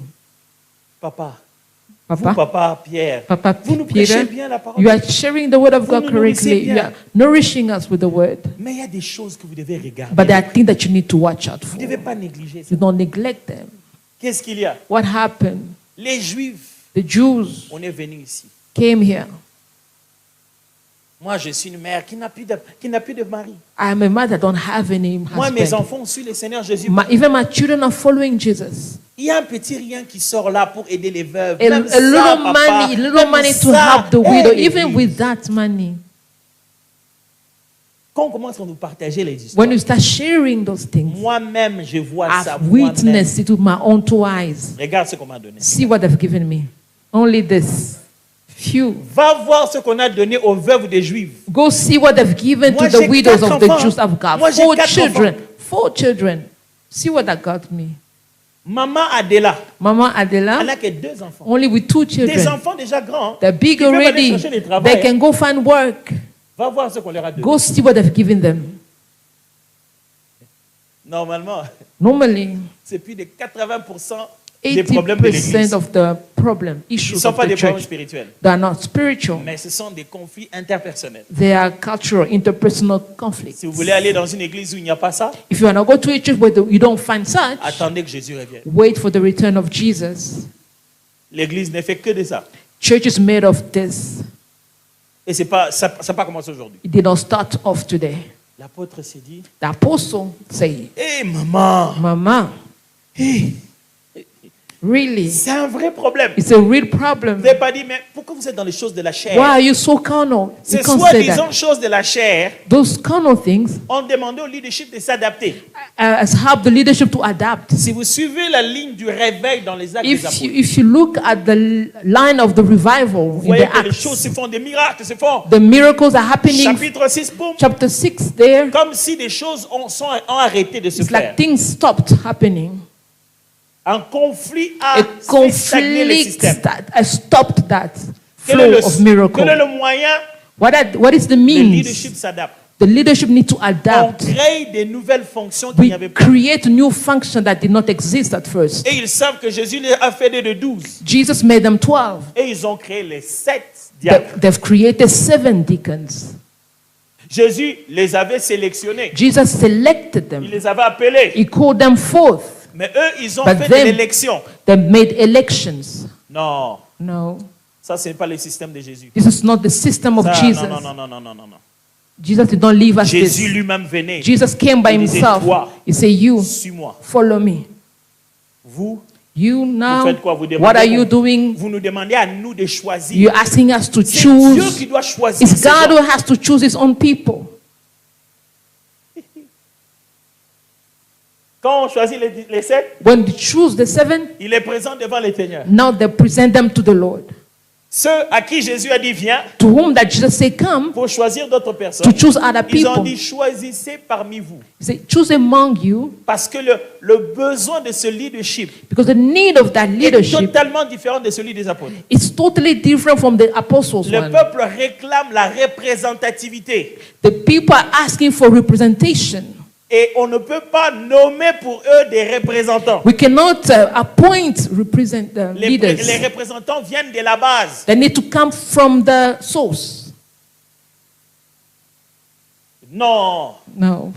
B: Papa, vous,
A: Papa,
B: papa, Pierre,
A: Papa,
B: vous nous prêchez
A: Peter,
B: bien la parole.
A: you are sharing the word of
B: Vous
A: God
B: nous nourrissez
A: correctly. You
B: bien.
A: are nourishing us with the word.
B: Mais il y a des choses que vous devez regarder.
A: But there are things that you need to watch out
B: Vous
A: for.
B: ne devez pas négliger ça.
A: You don't neglect them.
B: Qu'est-ce qu'il y a?
A: What happened?
B: Les Juifs,
A: The Jews
B: on est venus ici.
A: came here.
B: Moi, je suis une mère qui n'a plus de mari.
A: I am a mother, don't have any
B: Moi, mes
A: husband.
B: enfants suivent le Seigneur Jésus.
A: Even my children are following Jesus.
B: Il y a un petit rien qui sort là pour aider les veuves.
A: A,
B: Même
A: a
B: ça,
A: little
B: papa,
A: money,
B: même
A: little money to
B: ça,
A: help the widow.
B: aide
A: Even
B: l'église.
A: with that money,
B: Quand on commence à nous partager les histoires,
A: when you start sharing those things,
B: moi-même, je vois ça.
A: I've
B: moi-même.
A: witnessed it with my own 2 eyes.
B: Regarde ce qu'on m'a donné.
A: See what they've given me. Only this. Few.
B: Va voir ce qu'on a donné aux veuves des Juifs.
A: Go see what they've given
B: Moi,
A: to the
B: j'ai
A: widows
B: 4
A: of the
B: enfants.
A: Jews. I've got
B: Moi, j'ai
A: 4
B: 4
A: children.
B: enfants.
A: 4 children. See what that got me.
B: Maman Adela,
A: Mama
B: elle
A: Adela,
B: n'a que 2 enfants.
A: only with 2
B: Des
A: children.
B: enfants déjà grands.
A: They're big
B: Ils peuvent aller
A: already.
B: chercher du travail,
A: They can go find work.
B: Va voir ce qu'on leur a donné.
A: Go see what they've given them.
B: Normalement,
A: Normally,
B: c'est plus de 80% des problèmes de
A: 80%
B: l'église.
A: of the problem,
B: Ce ne
A: issues
B: sont
A: of
B: pas
A: the
B: des problèmes
A: church,
B: spirituels,
A: they are not spiritual.
B: mais ce sont des conflits interpersonnels.
A: They are cultural, interpersonal conflicts.
B: Si vous voulez aller dans une église où il n'y a pas ça,
A: If you want to go to a church where you don't find such,
B: attendez que Jésus revienne.
A: wait for the return of Jesus.
B: L'église ne fait que de ça.
A: Church is made of this.
B: Et ça n'a pas commencé aujourd'hui.
A: It did not start off today.
B: L'apôtre s'est dit,
A: The apostle say,
B: hé maman,
A: Mama,
B: hey,
A: really?
B: c'est un vrai problème.
A: It's a real
B: Vous
A: problem.
B: n'avez pas dit, mais pourquoi vous êtes dans les choses de la
A: Why
B: chair?
A: are you so carnal? You
B: Ces
A: can't say
B: soi-disant
A: that.
B: choses de la chair
A: Those carnal things
B: ont demandé au leadership de s'adapter.
A: has helped the leadership to adapt.
B: Si vous suivez la ligne du réveil dans les actes des apôtres,
A: If you look at the line of the revival
B: vous
A: in
B: voyez
A: the
B: que les choses
A: Acts,
B: se font, des miracles se font.
A: the miracles are happening.
B: Chapitre 6, boum,
A: Chapter 6 there,
B: comme si des choses ont arrêté de se
A: it's
B: faire.
A: like things stopped happening.
B: Un conflit a
A: A
B: fait stagner le
A: conflict
B: système.
A: that has stopped that
B: Quel est,
A: flow of
B: quel est
A: miracle.
B: le moyen?
A: What is the
B: Le
A: means?
B: leadership s'adapte.
A: The leadership need to
B: On
A: adapt.
B: crée des nouvelles fonctions qu'il n'y
A: We
B: avait pas.
A: create new function that did not exist at first.
B: Et ils savent que Jésus les a fait de 12.
A: Jesus made them 12.
B: Et ils ont créé les 7 diacres.
A: They've created 7 deacons.
B: Jésus les avait sélectionnés.
A: Jesus selected
B: Il
A: them.
B: les avait appelés.
A: He called them forth.
B: Mais eux, ils ont
A: But
B: fait de
A: them-
B: l'élection.
A: They made elections.
B: Non,
A: No,
B: ça, ce n'est pas le système de Jésus.
A: this is not the system of
B: Ça,
A: Jesus.
B: non, non, non, non, non, non, non.
A: Jesus did not leave us
B: Jésus
A: this.
B: lui-même venait.
A: Jesus came by
B: Il disait,
A: himself.
B: toi,
A: He said, you,
B: suis-moi.
A: follow me.
B: Vous,
A: You now,
B: faites quoi? Vous demandez
A: what are
B: quoi?
A: you doing?
B: vous nous demandez à nous de choisir.
A: You're asking us to
B: C'est Dieu
A: choose.
B: qui doit choisir.
A: It's
B: ces
A: God
B: gens.
A: who has to choose his own people.
B: Quand on choisit les 7,
A: When they choose the 7,
B: il est présent devant l'Éternel.
A: now they present them to the Lord.
B: Ceux à qui Jésus a dit viens
A: to whom that Jesus said, come,
B: pour choisir d'autres personnes,
A: to choose other
B: ils ont
A: people.
B: dit choisissez parmi vous.
A: He said, choose among you,
B: Parce que le besoin de ce leadership
A: because the need of that
B: est
A: leadership
B: totalement différent de celui des apôtres.
A: is totally different from the apostles'
B: Le
A: one.
B: peuple réclame la représentativité.
A: The people are asking for representation.
B: Et on ne peut pas nommer pour eux des représentants.
A: We cannot appoint leaders.
B: Les représentants viennent de la base.
A: They need to come from the source.
B: Non,
A: No,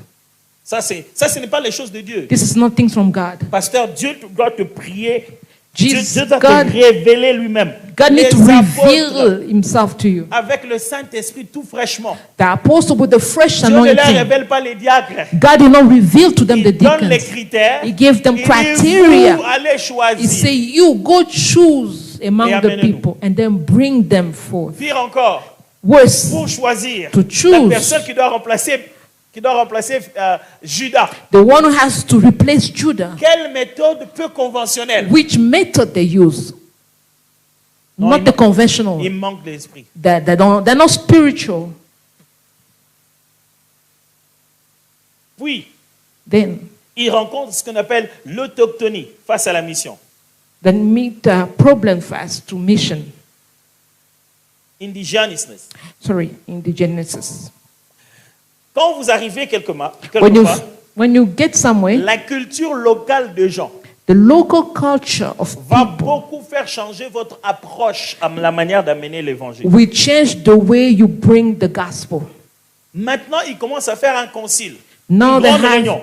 B: ça ce n'est pas les choses de Dieu.
A: this is not things from God.
B: Pasteur, Dieu doit te prier.
A: Jesus,
B: Dieu doit
A: God-
B: te révéler lui-même.
A: God
B: Les
A: needs to
B: apôtres,
A: reveal himself to you.
B: avec le Saint-Esprit tout fraîchement.
A: The apostle with the fresh
B: Dieu ne leur
A: anointing.
B: révèle pas les diacres.
A: God did not reveal to them the
B: Il donne les
A: deacons.
B: critères.
A: He gave them
B: Il dit,
A: criteria.
B: vous allez
A: He
B: choisir.
A: say, you go choose among
B: Et
A: the
B: amenez-nous.
A: people and then bring them forth.
B: Pire encore,
A: Worse,
B: pour choisir
A: To
B: la
A: choose.
B: personne qui doit remplacer Judas.
A: the one who has to replace Judah,
B: Quelle méthode peu conventionnelle?
A: which method they use?
B: No,
A: Not
B: il
A: the
B: ma-
A: conventional.
B: Il manque de l'esprit.
A: They're not spiritual.
B: Puis,
A: Then
B: il rencontre ce qu'on appelle l'autochtonie face à la mission.
A: meet the problem fast to mission.
B: Indigenous.
A: Indigenous.
B: Quand vous arrivez quelque part,
A: When you get somewhere,
B: la culture locale de gens
A: the local culture of
B: va
A: people
B: beaucoup faire changer votre approche à la manière d'amener l'évangile.
A: will change the way you bring the gospel.
B: Maintenant, ils commencent à faire un concile.
A: Now
B: Une
A: they
B: grande réunion.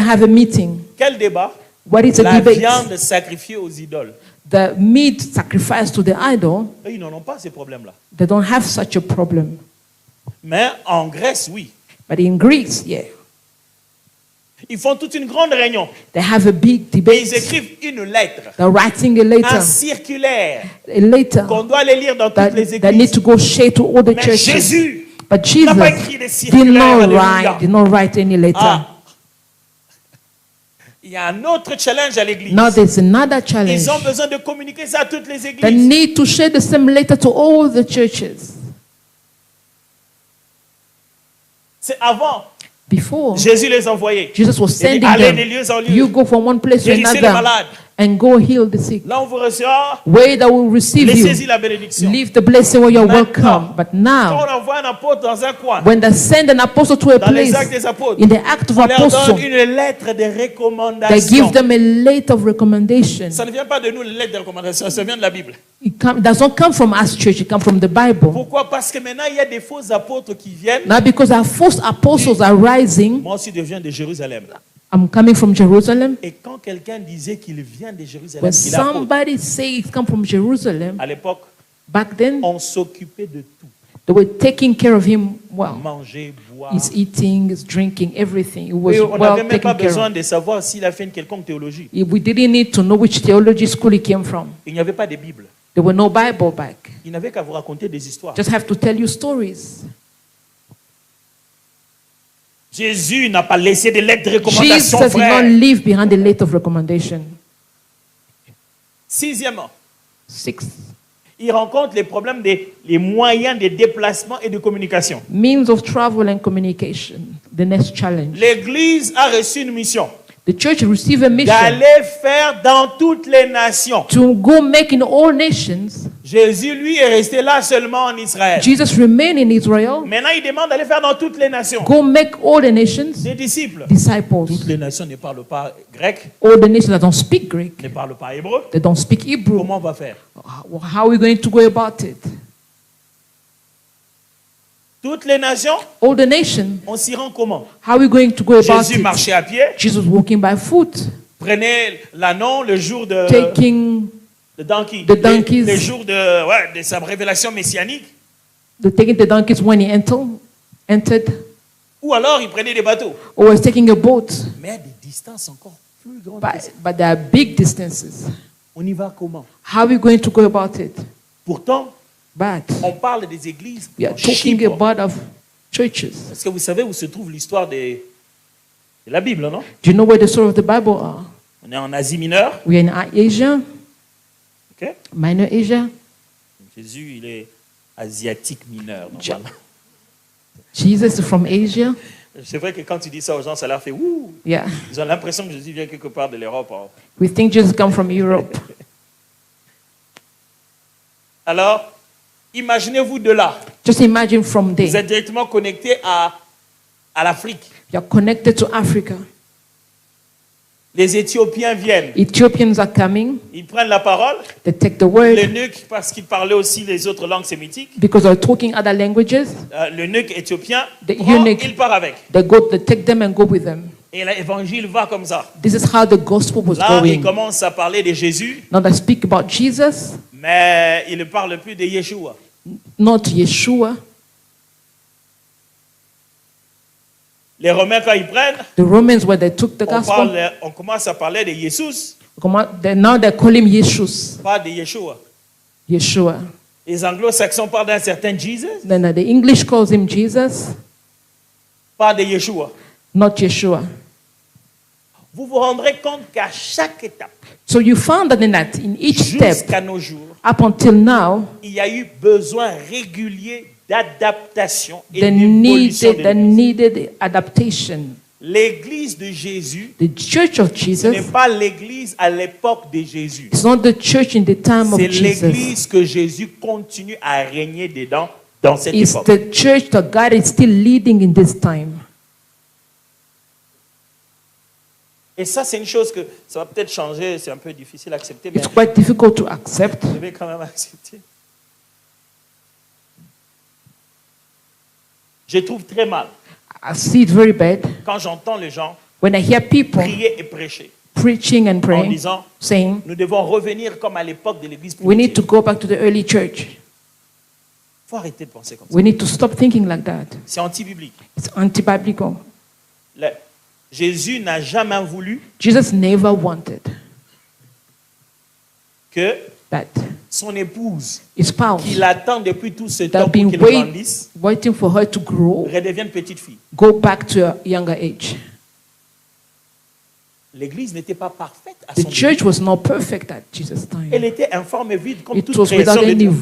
A: have a meeting.
B: Quel débat?
A: What is a
B: La
A: debate?
B: viande sacrifiée aux idoles.
A: The meat sacrificed to the idol,
B: Eux, ils n'en ont pas ces problèmes-là.
A: they don't have such a problem.
B: Mais en Grèce, oui.
A: But in Greece, yeah,
B: Ils font toute une grande réunion.
A: they have a big
B: Et ils
A: debate.
B: écrivent une lettre,
A: They're writing
B: un circulaire, qu'on doit aller lire dans toutes les
A: that need
B: églises.
A: to go share to all the
B: Mais
A: churches.
B: Jésus
A: But Jesus
B: n'a pas écrit des
A: did
B: circulaires. Alléluia.
A: not write any letter.
B: Ah. Il y a un autre challenge à l'église.
A: Now there's another challenge.
B: Ils ont besoin de communiquer ça à toutes les
A: They
B: églises.
A: need to share the same letter to all the churches.
B: C'est avant.
A: Before,
B: Jésus les envoyait.
A: Jesus was
B: Il dit,
A: sending
B: allez des
A: them.
B: lieux en lieu.
A: You go from one place to
B: Guérissez les
A: another
B: malades.
A: and go heal the sick.
B: Là, on vous reçoit.
A: Where they will receive
B: Laissez-y
A: you,
B: la bénédiction.
A: leave the blessing where you're
B: Maintenant,
A: welcome. But
B: Quand
A: now,
B: on envoie un apôtre dans un coin,
A: when they send an apostle to a
B: dans les
A: place,
B: actes des apôtres,
A: in the act of
B: on leur
A: apostle,
B: donne une lettre de
A: they
B: recommandation.
A: give them a letter of recommendation.
B: Ça ne vient pas de nous, les lettres de recommandation, ça vient de la Bible.
A: It does not come from us church, it comes from the Bible.
B: Pourquoi? Parce que maintenant, il y a des faux apôtres qui viennent.
A: Now because our false apostles are rising,
B: Moi aussi, je viens de Jérusalem.
A: I'm coming from Jerusalem.
B: Et quand quelqu'un disait qu'il vient de Jérusalem,
A: When
B: qu'il est apôtre,
A: somebody say it come from Jerusalem,
B: à l'époque,
A: back then
B: on s'occupait de tout.
A: they were taking care of him well.
B: Manger, boire.
A: He's eating, he's drinking, everything. It was
B: Et on
A: well
B: n'avait même pas
A: taken care
B: besoin
A: of.
B: de savoir s'il a fait une quelconque théologie.
A: We didn't need to know which theology school he came from.
B: Il n'y avait pas de Bible.
A: There were no Bible back.
B: Il n'avait qu'à vous raconter des histoires.
A: Just have to tell you stories.
B: Jésus n'a pas laissé de lettres de
A: Jesus
B: recommandation,
A: did not
B: frère.
A: leave behind a letter of recommendation.
B: Sixièmement,
A: 6.
B: il rencontre les problèmes des les moyens de déplacement et de communication.
A: Means of travel and communication. The next challenge.
B: L'Église a reçu une mission
A: The church received a mission
B: d'aller faire dans toutes les nations.
A: to go make in all nations.
B: Jésus, lui, est resté là seulement en Israël.
A: Jesus remained in Israel.
B: Maintenant, il demande d'aller faire dans toutes les nations.
A: Go make all the nations
B: Des disciples.
A: disciples.
B: Toutes les nations ne parlent pas grec,
A: All the nations that don't speak Greek,
B: ne parlent pas hébreu.
A: they don't speak Hebrew.
B: Comment on va faire?
A: How are we going to go about it?
B: Toutes les nations,
A: All the nations,
B: on s'y rend comment?
A: how are we going to go about
B: Jésus
A: it?
B: marchait à pied,
A: Jesus walking by foot,
B: prenait l'ânon le jour de
A: taking
B: donkey,
A: the donkeys.
B: les jours de sa révélation messianique.
A: the donkeys when he entered,
B: Ou alors, il prenait des bateaux.
A: or was taking a boat.
B: Mais à des distances encore plus grandes. que ça.
A: But there are big distances.
B: On y va comment?
A: How are we going to go about it?
B: Pourtant,
A: But
B: on parle des églises
A: we are
B: en
A: talking
B: Chypre.
A: about of churches.
B: Est-ce que vous savez où se trouve l'histoire de la Bible, non?
A: Do you know where the story of the Bible are?
B: On est en Asie mineure.
A: We are in Asia,
B: Ok?
A: Minor Asia.
B: Jésus, il est asiatique mineur, normalement.
A: Jesus is from Asia.
B: C'est vrai que quand tu dis ça aux gens, ça leur fait ouh.
A: Yeah.
B: Ils ont l'impression que Jésus vient quelque part de l'Europe. Hein.
A: We think Jesus come from Europe.
B: Alors, imaginez-vous de là.
A: Just imagine from
B: Vous
A: there.
B: êtes directement connecté à l'Afrique.
A: You're connected to Africa.
B: Les Éthiopiens viennent.
A: Ethiopians are coming.
B: Ils prennent la parole.
A: They take the word
B: L'eunuque, parce qu'il parlait aussi les autres langues sémitiques.
A: because they're talking other languages.
B: L'eunuque éthiopien,
A: The
B: prend,
A: eunuch-
B: il part avec.
A: They take them and go with them.
B: Et l'évangile va comme ça.
A: This is how the gospel was
B: Là, il
A: going.
B: commence à parler de Jésus,
A: Now they speak about Jesus,
B: mais il ne parle plus de Yeshua.
A: not Yeshua.
B: Les Romains, quand ils prennent,
A: The Romans, when they took the gospel,
B: on commence à parler de Jesus,
A: now they call him Jesus.
B: pas de Yeshua.
A: Yeshua.
B: Les anglo-saxons parlent d'un certain Jesus,
A: Then the English calls him Jesus,
B: pas de Yeshua.
A: not Yeshua.
B: Vous vous rendrez compte qu'à chaque étape,
A: So you found that in each step,
B: jusqu'à nos jours,
A: up until now,
B: il y a eu besoin régulier d'adaptation et
A: they
B: d'évolution de l'Église.
A: needed adaptation.
B: L'église de Jésus,
A: The church of
B: ce n'est
A: Jesus
B: pas l'église à l'époque de Jésus.
A: is not the church in the time of
B: C'est
A: Jesus.
B: l'église que Jésus continue à régner dedans dans cette
A: It's
B: époque.
A: the church that God is still leading in this time.
B: Et ça, c'est une chose que ça va peut-être changer, c'est un peu difficile à accepter, mais
A: It's quite difficult to accept.
B: je vais quand même accepter. Je trouve très mal
A: I see it very bad
B: quand j'entends les gens
A: when I hear people
B: prier et prêcher
A: preaching and
B: en
A: praying,
B: disant
A: saying,
B: nous devons revenir comme à l'époque de l'église
A: we need to
B: primitive.
A: go back to the early church.
B: Il faut arrêter de penser comme ça.
A: We need to stop thinking like that.
B: C'est anti-biblique.
A: It's anti-biblical.
B: Jésus n'a jamais voulu
A: Jesus never wanted
B: que
A: that
B: son épouse,
A: his spouse
B: qui l'attend depuis tout ce temps
A: that
B: pour
A: been
B: qu'il grandisse,
A: waiting for her to grow,
B: redevienne petite fille.
A: go back to a younger age.
B: L'église n'était pas parfaite à
A: The
B: son
A: church
B: début.
A: was not perfect at Jesus' time.
B: Elle était informe et vide comme
A: It
B: toute
A: was without
B: création de
A: any
B: Dieu.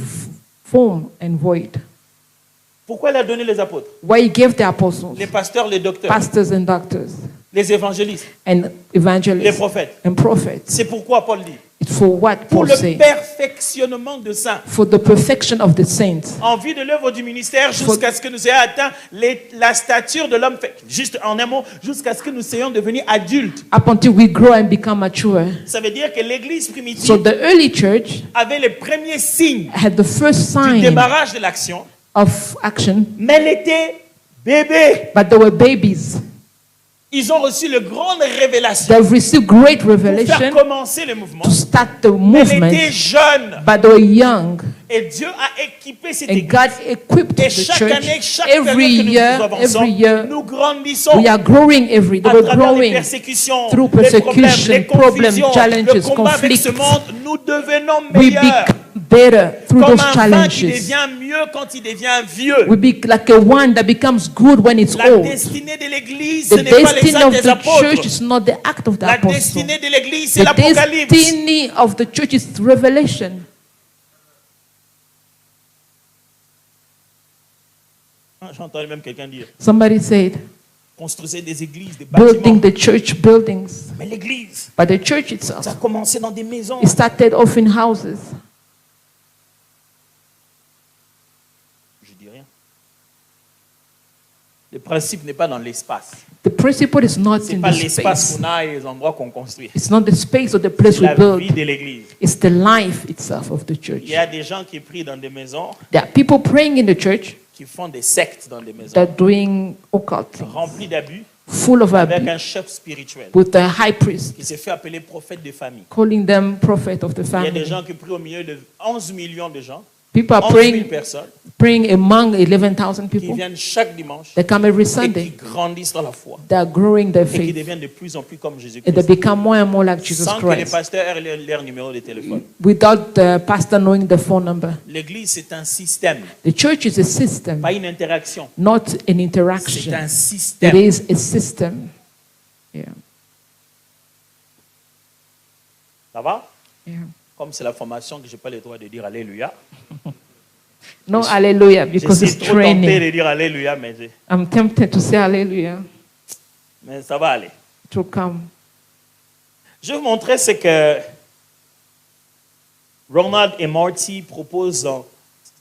A: form and void.
B: Pourquoi elle a donné les apôtres,
A: Why he gave the apostles,
B: les pasteurs, les docteurs,
A: pastors and doctors,
B: les évangélistes,
A: and
B: les
A: evangelists
B: prophètes?
A: and prophets.
B: C'est pourquoi Paul dit,
A: It's for what
B: pour
A: Paul
B: le
A: said.
B: perfectionnement de saints,
A: For the perfection of the saints.
B: en vue de l'œuvre du ministère, jusqu'à ce que nous ayons atteint la stature de l'homme, juste en un mot, jusqu'à ce que nous soyons devenus adultes.
A: Up until we grow and become mature.
B: Ça veut dire que l'église
A: So
B: primitive
A: the early church
B: avait les premiers signes
A: had the first
B: du
A: sign
B: démarrage de l'action,
A: of action,
B: mais elle était bébé.
A: but they were babies.
B: Ils ont reçu le grande révélation
A: They've received great
B: pour faire
A: revelation
B: commencer le mouvement.
A: to start the
B: Elle était
A: movement,
B: jeune
A: but they were young.
B: et Dieu a équipé cette
A: And
B: église.
A: God equipped
B: Et
A: the
B: chaque
A: church
B: année, chaque
A: every
B: période que nous
A: year,
B: avançons,
A: every year.
B: nous grandissons
A: We are growing every day.
B: à
A: We're
B: travers les
A: growing
B: persécutions,
A: through
B: les
A: persecution,
B: les
A: problems,
B: confusions,
A: challenges,
B: le combat avec ce
A: conflicts.
B: monde. Nous devenons
A: We
B: meilleurs.
A: become better through
B: Comme
A: those
B: un vin qui
A: challenges.
B: devient mieux quand il devient vieux.
A: We be like a wine that becomes good when it's
B: La
A: old.
B: destinée de l'église, ce
A: The
B: n'est pas les
A: destiny
B: actes
A: of
B: des
A: the
B: apôtres.
A: church is not the act of the
B: La
A: apostle.
B: destinée de l'église, c'est
A: The
B: l'Apocalypse.
A: destiny of the church is revelation.
B: J'entends même quelqu'un dire,
A: Somebody said,
B: construisez des églises, des
A: building
B: bâtiments.
A: the church buildings.
B: Mais l'église,
A: But the church itself,
B: ça a commencé dans des maisons.
A: it started off in houses.
B: Je dis rien. Le principe n'est pas dans l'espace.
A: The principle is not
B: C'est
A: in
B: pas
A: the
B: l'espace
A: space.
B: qu'on a et les endroits qu'on construit.
A: It's not the space or the place
B: C'est
A: we
B: la vie
A: build.
B: de l'église.
A: It's the life itself of the
B: Il
A: church.
B: y a des gens qui prient dans des maisons,
A: There are people praying in the church
B: qui font des sectes dans des maisons,
A: that are doing occult things,
B: remplies d'abus,
A: full of
B: avec
A: abuse,
B: un chef spirituel
A: with a high priest
B: qui s'est fait appeler prophète de famille.
A: calling them prophet of the
B: Il y a des
A: family.
B: gens qui prient au milieu de 11 millions de gens,
A: People are
B: 11 000
A: praying,
B: personnes
A: praying among 11,000
B: qui
A: people.
B: viennent chaque dimanche
A: They come every
B: et qui
A: Sunday.
B: grandissent dans la foi
A: They are growing their
B: et qui
A: faith.
B: deviennent de plus en plus comme
A: And they
B: Jésus-Christ.
A: become more and more like Jesus
B: Sans que les
A: Christ.
B: pasteurs aient leur numéro de téléphone.
A: Without the pastor knowing the phone number.
B: L'église, c'est un système,
A: The church is a system,
B: pas une interaction.
A: not an
B: C'est
A: interaction.
B: un
A: It
B: système.
A: is a system. Yeah.
B: Ça va?
A: Yeah.
B: Comme c'est la formation que je n'ai pas le droit de dire Alléluia.
A: No hallelujah
B: Je
A: because
B: suis
A: it's
B: trop tenté
A: training.
B: de dire Alléluia,
A: I'm tempted to say hallelujah.
B: mais ça va aller.
A: It will come.
B: Je vais vous montrer ce que Ronald et Marty proposent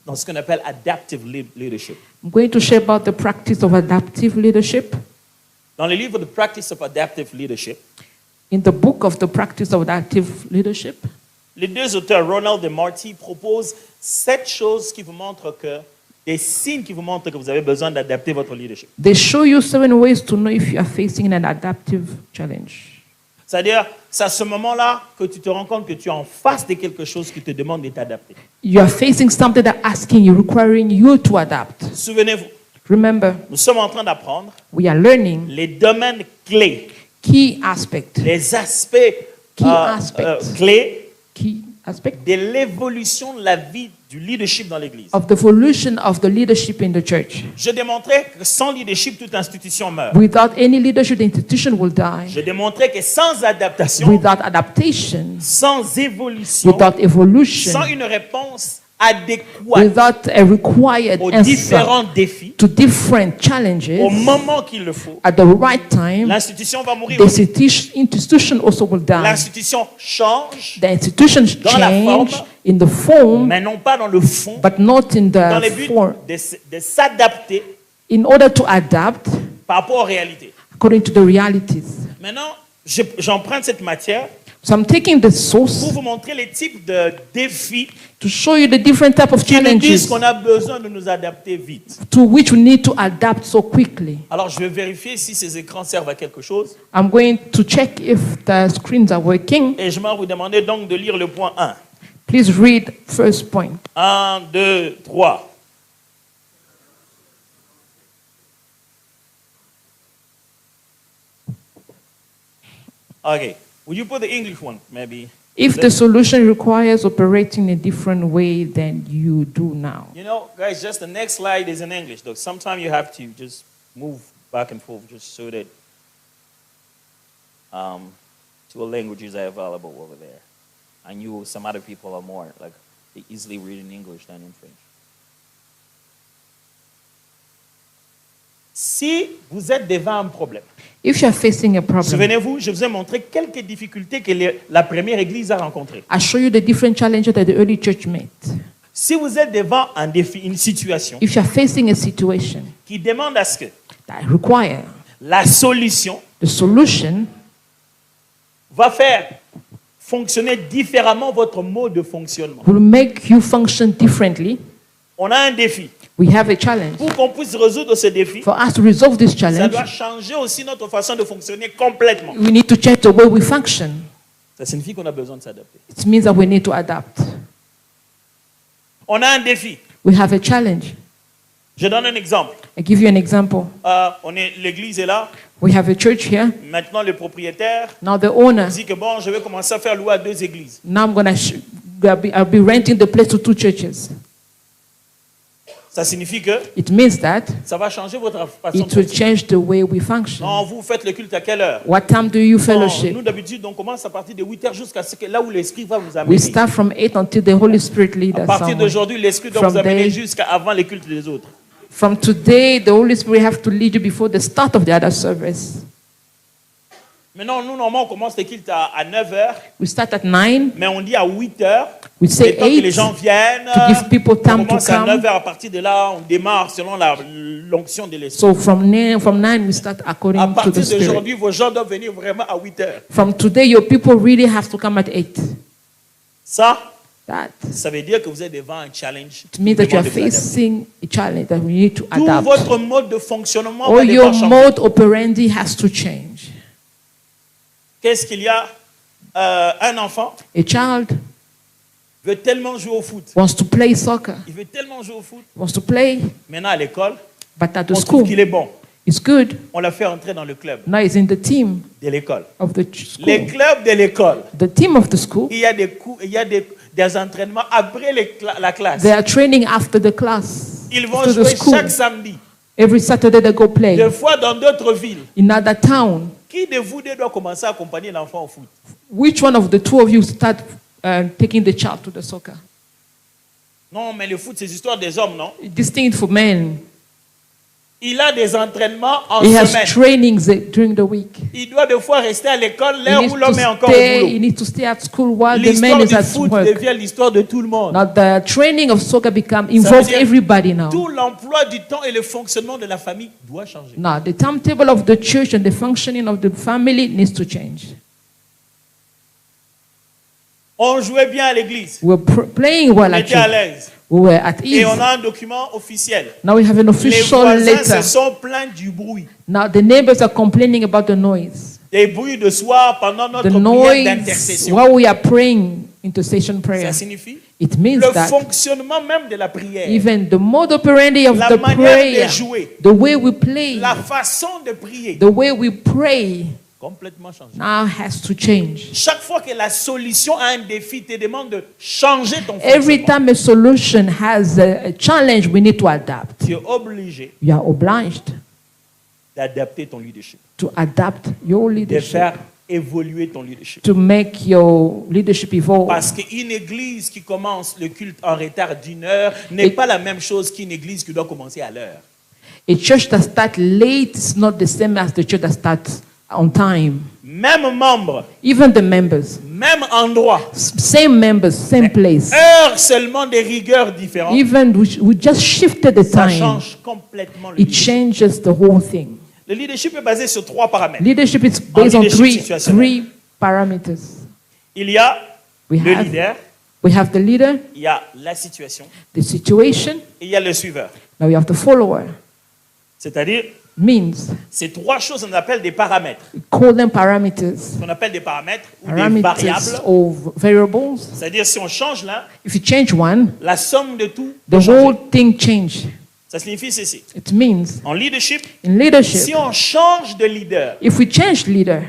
B: dans ce qu'on appelle adaptive leadership.
A: I'm going to share about the practice of adaptive leadership.
B: Dans le livre The Practice of Adaptive Leadership,
A: In the book of the practice of adaptive leadership,
B: les deux auteurs, Ronald et Marty, proposent 7 choses qui vous montrent que, des signes qui vous montrent que vous avez besoin d'adapter votre leadership.
A: they show you 7 ways to know if you are facing an adaptive challenge.
B: C'est-à-dire, c'est à ce moment-là que tu te rends compte que tu es en face de quelque chose qui te demande de t'adapter.
A: You are facing something that asking you, requiring you to adapt.
B: Souvenez-vous,
A: Remember,
B: nous sommes en train d'apprendre
A: we are learning
B: les domaines clés,
A: key aspect,
B: les aspects clés
A: key aspect
B: de l'évolution de la vie du leadership dans l'Église.
A: of the evolution of the leadership in the church.
B: Je démontrais que sans leadership, toute institution meurt.
A: Without any leadership, the institution will die.
B: Je démontrais que sans adaptation,
A: Without adaptation,
B: sans évolution,
A: without evolution,
B: sans une réponse adéquate
A: without a required
B: aux
A: answer
B: différents défis,
A: to different challenges
B: au moment qu'il le faut,
A: at the right time,
B: l'institution va mourir.
A: the institution also will die.
B: L'institution change,
A: The institutions
B: dans la forme,
A: change in the form,
B: mais non pas dans le fond,
A: but not in
B: dans le
A: the
B: but
A: form,
B: de s'adapter
A: in order to adapt
B: par rapport aux réalités.
A: according to the realities.
B: Maintenant, j'emprunte cette matière
A: So I'm taking the
B: pour
A: source
B: vous montrer les types de défis
A: to show you the different type of
B: qui nous disent
A: challenges
B: qu'on a besoin de nous adapter vite.
A: to which we need to adapt so quickly.
B: Alors, je vais vérifier si ces écrans servent à quelque chose.
A: I'm going to check if the screens are working.
B: Et je vais vous demander donc de lire le point 1.
A: Please read first point.
B: 1, 2, 3. Okay. Would you put the English one, maybe?
A: If the solution requires operating a different way than you do now.
B: You know, guys, just the next slide is in English, though. Sometimes you have to just move back and forth just so that two languages are available over there. I knew some other people are more, like, they easily read in English than in French. Si vous êtes devant un problème,
A: If you're facing a problem,
B: souvenez-vous, je vous ai montré quelques difficultés que la première église a rencontrées.
A: I show you the different challenges that the early church met.
B: Si vous êtes devant un défi, une situation
A: If you're facing a situation
B: qui demande à ce que
A: that require
B: la solution
A: the solution
B: va faire fonctionner différemment votre mode de fonctionnement.
A: will make you function differently,
B: On a un défi.
A: we have a challenge.
B: Pour qu'on puisse résoudre ce défi,
A: For us to resolve this
B: ça
A: challenge,
B: doit changer aussi notre façon de fonctionner complètement.
A: we need to change the way we function.
B: Ça signifie qu'on a besoin de s'adapter.
A: It means that we need to adapt.
B: On a un défi.
A: We have a challenge.
B: Je donne un exemple.
A: I give you an example.
B: L'église est là.
A: We have a church here.
B: Maintenant, le propriétaire
A: Now the owner,
B: dit que bon, je vais commencer à faire louer à 2 églises.
A: now I'll be renting the place to 2 churches.
B: Ça signifie que
A: It means that
B: ça va changer votre façon de
A: it will
B: fonctionner.
A: change the way we function.
B: Non, vous faites le culte à quelle heure?
A: What time do you
B: Non,
A: fellowship?
B: nous, d'habitude, on commence à partir de 8 heures jusqu'à ce que là où l'Esprit va vous
A: We
B: amener.
A: start from 8 until the Holy Spirit leads
B: À
A: us
B: partir
A: somewhere.
B: d'aujourd'hui, l'Esprit doit
A: From
B: vous amener
A: there-
B: jusqu'à avant les cultes des autres.
A: From today, the Holy Spirit have to lead you before the start of the other service.
B: Maintenant, nous, normalement, on commence les cultes à 9 heures,
A: We start at 9.
B: mais on dit à 8 heures.
A: We say
B: Le temps que
A: 8
B: les gens viennent,
A: to give people time
B: on
A: to
B: commence à
A: come.
B: 9 heures. À partir de là, on démarre selon l'onction de l'Esprit.
A: So from 9 we start
B: À
A: according to the
B: partir
A: Spirit.
B: d'aujourd'hui, vos gens doivent venir vraiment à 8 heures.
A: From today, your people really have to come at 8.
B: Ça veut dire que vous êtes devant un challenge.
A: It means that you are
B: Demande de vous adapter.
A: facing a challenge that we need to
B: Tout
A: adapt.
B: votre mode de fonctionnement
A: Or
B: va
A: your
B: devoir changer.
A: mode operandi has to change.
B: Qu'est-ce qu'il y a? Un enfant
A: A child
B: veut tellement jouer au foot.
A: wants to play soccer,
B: Il veut tellement jouer au foot.
A: wants to play,
B: Maintenant, à l'école,
A: but at the
B: on trouve
A: school,
B: qu'il est bon.
A: it's good.
B: On l'a fait entrer dans le club
A: Now he's in the team
B: de l'école.
A: of the
B: Les
A: school.
B: clubs de l'école,
A: The team of the school,
B: il y a des cours, il y a des entraînements après la classe.
A: they are training after the class,
B: Ils vont
A: after the
B: jouer
A: school.
B: chaque samedi.
A: Every Saturday they go play.
B: Des fois dans d'autres villes.
A: In other town,
B: Qui de vous deux doit commencer à accompagner l'enfant au foot?
A: which one of the two of you start taking the child to the soccer?
B: Non, mais le foot, c'est l'histoire des hommes, non?
A: Distinct for men.
B: Il a des entraînements en
A: He has
B: semaine.
A: trainings during the week.
B: Il doit des fois rester à l'école
A: He
B: l'heure
A: needs
B: où l'homme est encore au
A: he
B: boulot.
A: needs to stay at school while the man
B: L'histoire
A: is
B: du
A: at
B: foot
A: work.
B: devient l'histoire de tout le monde.
A: Now the training of soccer
B: Ça
A: involves
B: veut dire
A: everybody now.
B: Tout l'emploi du temps et le fonctionnement de la famille doit changer.
A: Now the timetable of the church and the functioning of the family needs to change.
B: On jouait bien à l'église.
A: We're playing well
B: On
A: at
B: était à
A: church.
B: l'aise.
A: We were at
B: Et
A: ease.
B: on a un document officiel.
A: Now we have an
B: Les
A: official
B: voisins
A: letter.
B: se sont plaints du bruit.
A: Now the neighbors are complaining about the noise.
B: Des bruits de soir pendant notre
A: The
B: prière
A: noise
B: d'intercession.
A: while we are praying intercession prayer.
B: Ça signifie
A: It means
B: le
A: that
B: fonctionnement même de la prière.
A: even the mode operandi of
B: La
A: the
B: manière
A: prayer,
B: de jouer.
A: the way we play,
B: La façon de prier.
A: the way we pray
B: Complètement changé.
A: now has to change.
B: Chaque fois que la solution a un défi, te demande de changer ton
A: Every
B: fonctionnement.
A: time a solution has a challenge, we need to adapt.
B: Tu es obligé
A: You are obliged
B: d'adapter ton leadership,
A: to adapt your
B: de
A: leadership,
B: faire évoluer ton leadership.
A: to make your leadership evolve.
B: Parce qu'une église qui commence le culte en retard d'une heure n'est pas la même chose qu'une église qui doit commencer à l'heure.
A: A church that starts late is not the same as the church that starts on time.
B: Même membre,
A: Even the members,
B: même endroit,
A: same members, same place.
B: heure seulement des rigueurs différentes.
A: Even we just shifted the
B: Ça
A: time.
B: change complètement le
A: It
B: leadership.
A: changes the whole thing.
B: Le leadership est basé sur 3 paramètres.
A: Leadership is based on
B: leadership situationnel.
A: three parameters.
B: Il y a
A: We
B: le
A: have
B: leader,
A: we have the leader,
B: il y a la situation
A: the situation,
B: et il y a le suiveur.
A: now we have the follower.
B: C'est-à-dire,
A: Means
B: ces 3 choses, on appelle des paramètres.
A: we call them parameters.
B: On appelle des paramètres ou des
A: Parameters
B: variables.
A: or variables.
B: C'est-à-dire, si on change l'un,
A: If you change one,
B: la somme de tout
A: the
B: peut changer.
A: whole thing change.
B: Ça signifie ceci.
A: It means
B: En leadership,
A: in leadership,
B: si on change de leader,
A: if we change leader,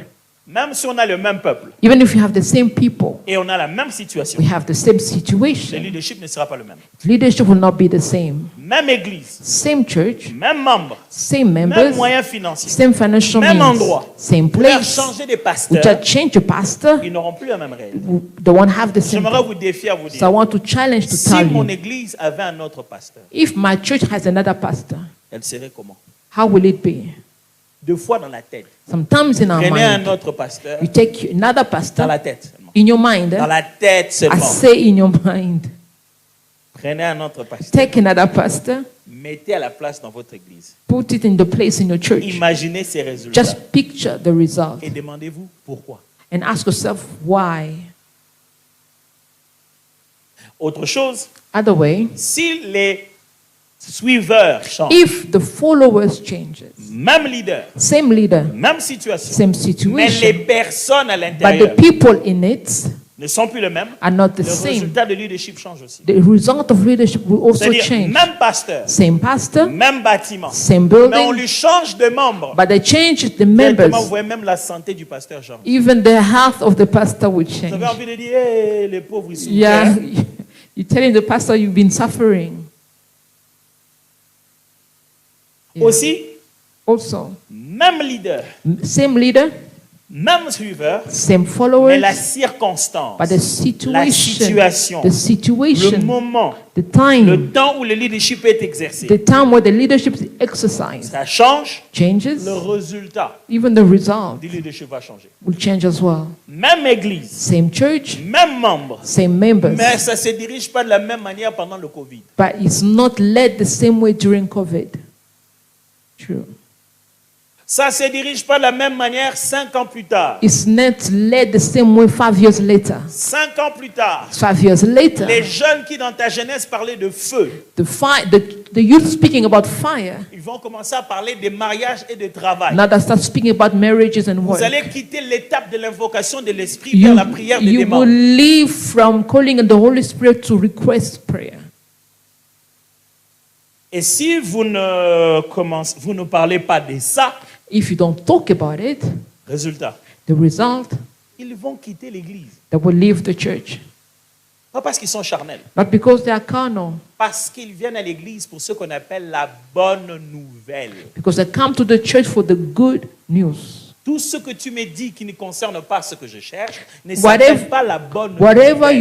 B: même si on a le même peuple
A: even if you have the same people,
B: et on a la même situation,
A: we have the same
B: le
A: situation,
B: leadership ne sera pas le même.
A: leadership will not be the same.
B: Même église,
A: Same church,
B: même membre,
A: same
B: même
A: members,
B: moyens financiers.
A: same financial
B: Même
A: means,
B: endroit.
A: same
B: Pour leur
A: place.
B: changer de
A: We
B: pasteur,
A: just change the pastor,
B: ils n'auront plus la même règle.
A: they won't have the same.
B: J'aimerais vous défier à vous
A: So I
B: dire,
A: want to challenge to
B: si
A: tell
B: mon
A: you,
B: église avait un autre pasteur,
A: if my church has another pastor,
B: elle serait comment?
A: how will it be?
B: 2 fois dans la tête.
A: Sometimes in our
B: Prenez un
A: mind,
B: autre pasteur
A: you take another
B: dans
A: pastor
B: la tête seulement.
A: in your mind.
B: Dans la tête
A: I
B: seulement.
A: say in your mind,
B: Prenez un autre pasteur.
A: take another pastor,
B: Mettez à la place dans votre église.
A: put it in the place in your church.
B: Imaginez ces résultats.
A: Just picture the result
B: Et demandez-vous pourquoi.
A: and ask yourself why.
B: Autre chose,
A: Other way,
B: si les suiveurs changent,
A: if the followers changes,
B: même leader,
A: same leader,
B: même situation,
A: same
B: mais les
A: situation,
B: personnes à
A: but
B: l'intérieur
A: the people in it
B: ne sont plus les mêmes,
A: are not the
B: le
A: same.
B: résultat de leadership change aussi.
A: The result of leadership will also
B: C'est-à-dire,
A: change.
B: même pasteur,
A: Same pastor,
B: même bâtiment,
A: same
B: mais on
A: building,
B: lui change de membre.
A: but they change the
B: Directement, vous
A: members.
B: voyez même la santé du pasteur change.
A: Even the health of the pastor will
B: Vous
A: change.
B: avez envie de dire, hey, les pauvres, ils souffrent.
A: Yeah, you're telling the pastor you've been suffering. Yeah.
B: Aussi,
A: Also,
B: même leader,
A: same leader,
B: même suiveur,
A: same
B: mais
A: followers,
B: la circonstance,
A: but the
B: la
A: situation,
B: situation,
A: the
B: le
A: situation,
B: moment,
A: the
B: le
A: time,
B: temps où le leadership est exercé,
A: the time where the leadership is exercised
B: ça change,
A: changes,
B: le résultat
A: even the result
B: du leadership va changer.
A: will change as well.
B: Même église,
A: Same church,
B: même membre,
A: same members,
B: mais ça ne se dirige pas de la même manière pendant le Covid.
A: but it's not led the same way during COVID. True.
B: Ça ne se dirige pas de la même manière 5 ans plus tard.
A: It's not led the same way 5 years later.
B: 5 ans plus tard,
A: 5 years later,
B: les jeunes qui dans ta jeunesse parlaient de feu,
A: the youth speaking about fire,
B: ils vont commencer à parler de mariage et de travail.
A: now they start speaking about marriages and
B: Vous
A: work.
B: allez quitter l'étape de l'invocation de l'esprit vers
A: You,
B: la prière de
A: you will
B: demande.
A: leave from calling on the Holy Spirit to request prayer.
B: Et si vous ne parlez pas de ça,
A: If you don't talk about it,
B: résultat,
A: the result,
B: ils vont quitter l'église.
A: they will leave the church.
B: Pas parce qu'ils sont charnels,
A: Not because they are carnal,
B: parce qu'ils viennent à l'église pour ce qu'on appelle la bonne nouvelle.
A: because they come to the church for the good news.
B: Tout ce que tu me dis qui ne concerne pas ce que je cherche ne
A: Whatever-
B: s'appelle pas la bonne
A: Whatever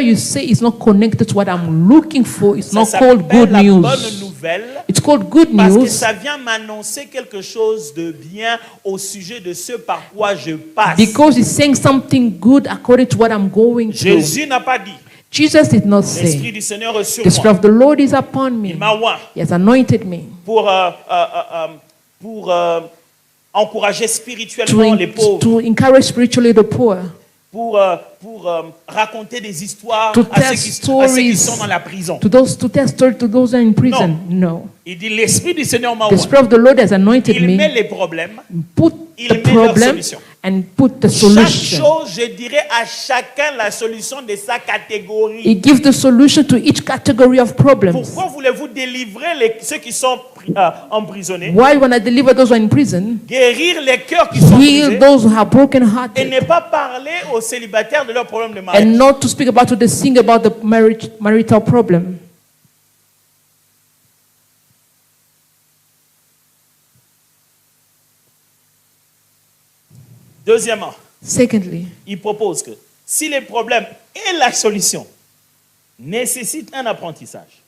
A: you say is not connected to what I'm looking for. It's
B: Ça
A: not called
B: s'appelle
A: good
B: la
A: news.
B: bonne nouvelle
A: It's called good
B: parce que
A: news
B: ça vient m'annoncer quelque chose de bien au sujet de ce par quoi je passe.
A: because it's saying something good according to what I'm going through.
B: Jésus n'a pas dit,
A: Jesus did not
B: l'Esprit
A: say,
B: du Seigneur est sur
A: the Spirit
B: moi.
A: of the Lord is upon me.
B: Il m'a oint
A: He has anointed me
B: pour encourager spirituellement les pauvres,
A: to encourage spiritually the poor,
B: pour raconter des histoires
A: To
B: à
A: tell
B: ceux qui
A: stories.
B: sont dans la prison.
A: to tell story to those who are in prison. No.
B: Il dit, l'Esprit du Seigneur m'a
A: The
B: oint.
A: Spirit of the Lord has anointed
B: Il met
A: me.
B: les problèmes.
A: Put
B: Il
A: the
B: met leur
A: problem
B: solution.
A: and put the
B: Chaque
A: solution.
B: chose, je dirais à chacun la solution de sa catégorie.
A: He gives the solution to each category of problems.
B: Pourquoi voulez-vous délivrer ceux qui sont emprisonnés,
A: Why, when I deliver those who are in prison,
B: guérir les cœurs qui sont
A: heal
B: brisés
A: those who are
B: et
A: broken-hearted,
B: ne pas parler aux célibataires de leurs problèmes de mariage?
A: and not to speak about to the sing about the marital problem?
B: Deuxièmement,
A: Secondly,
B: il propose que si les problèmes et la solution nécessitent un apprentissage,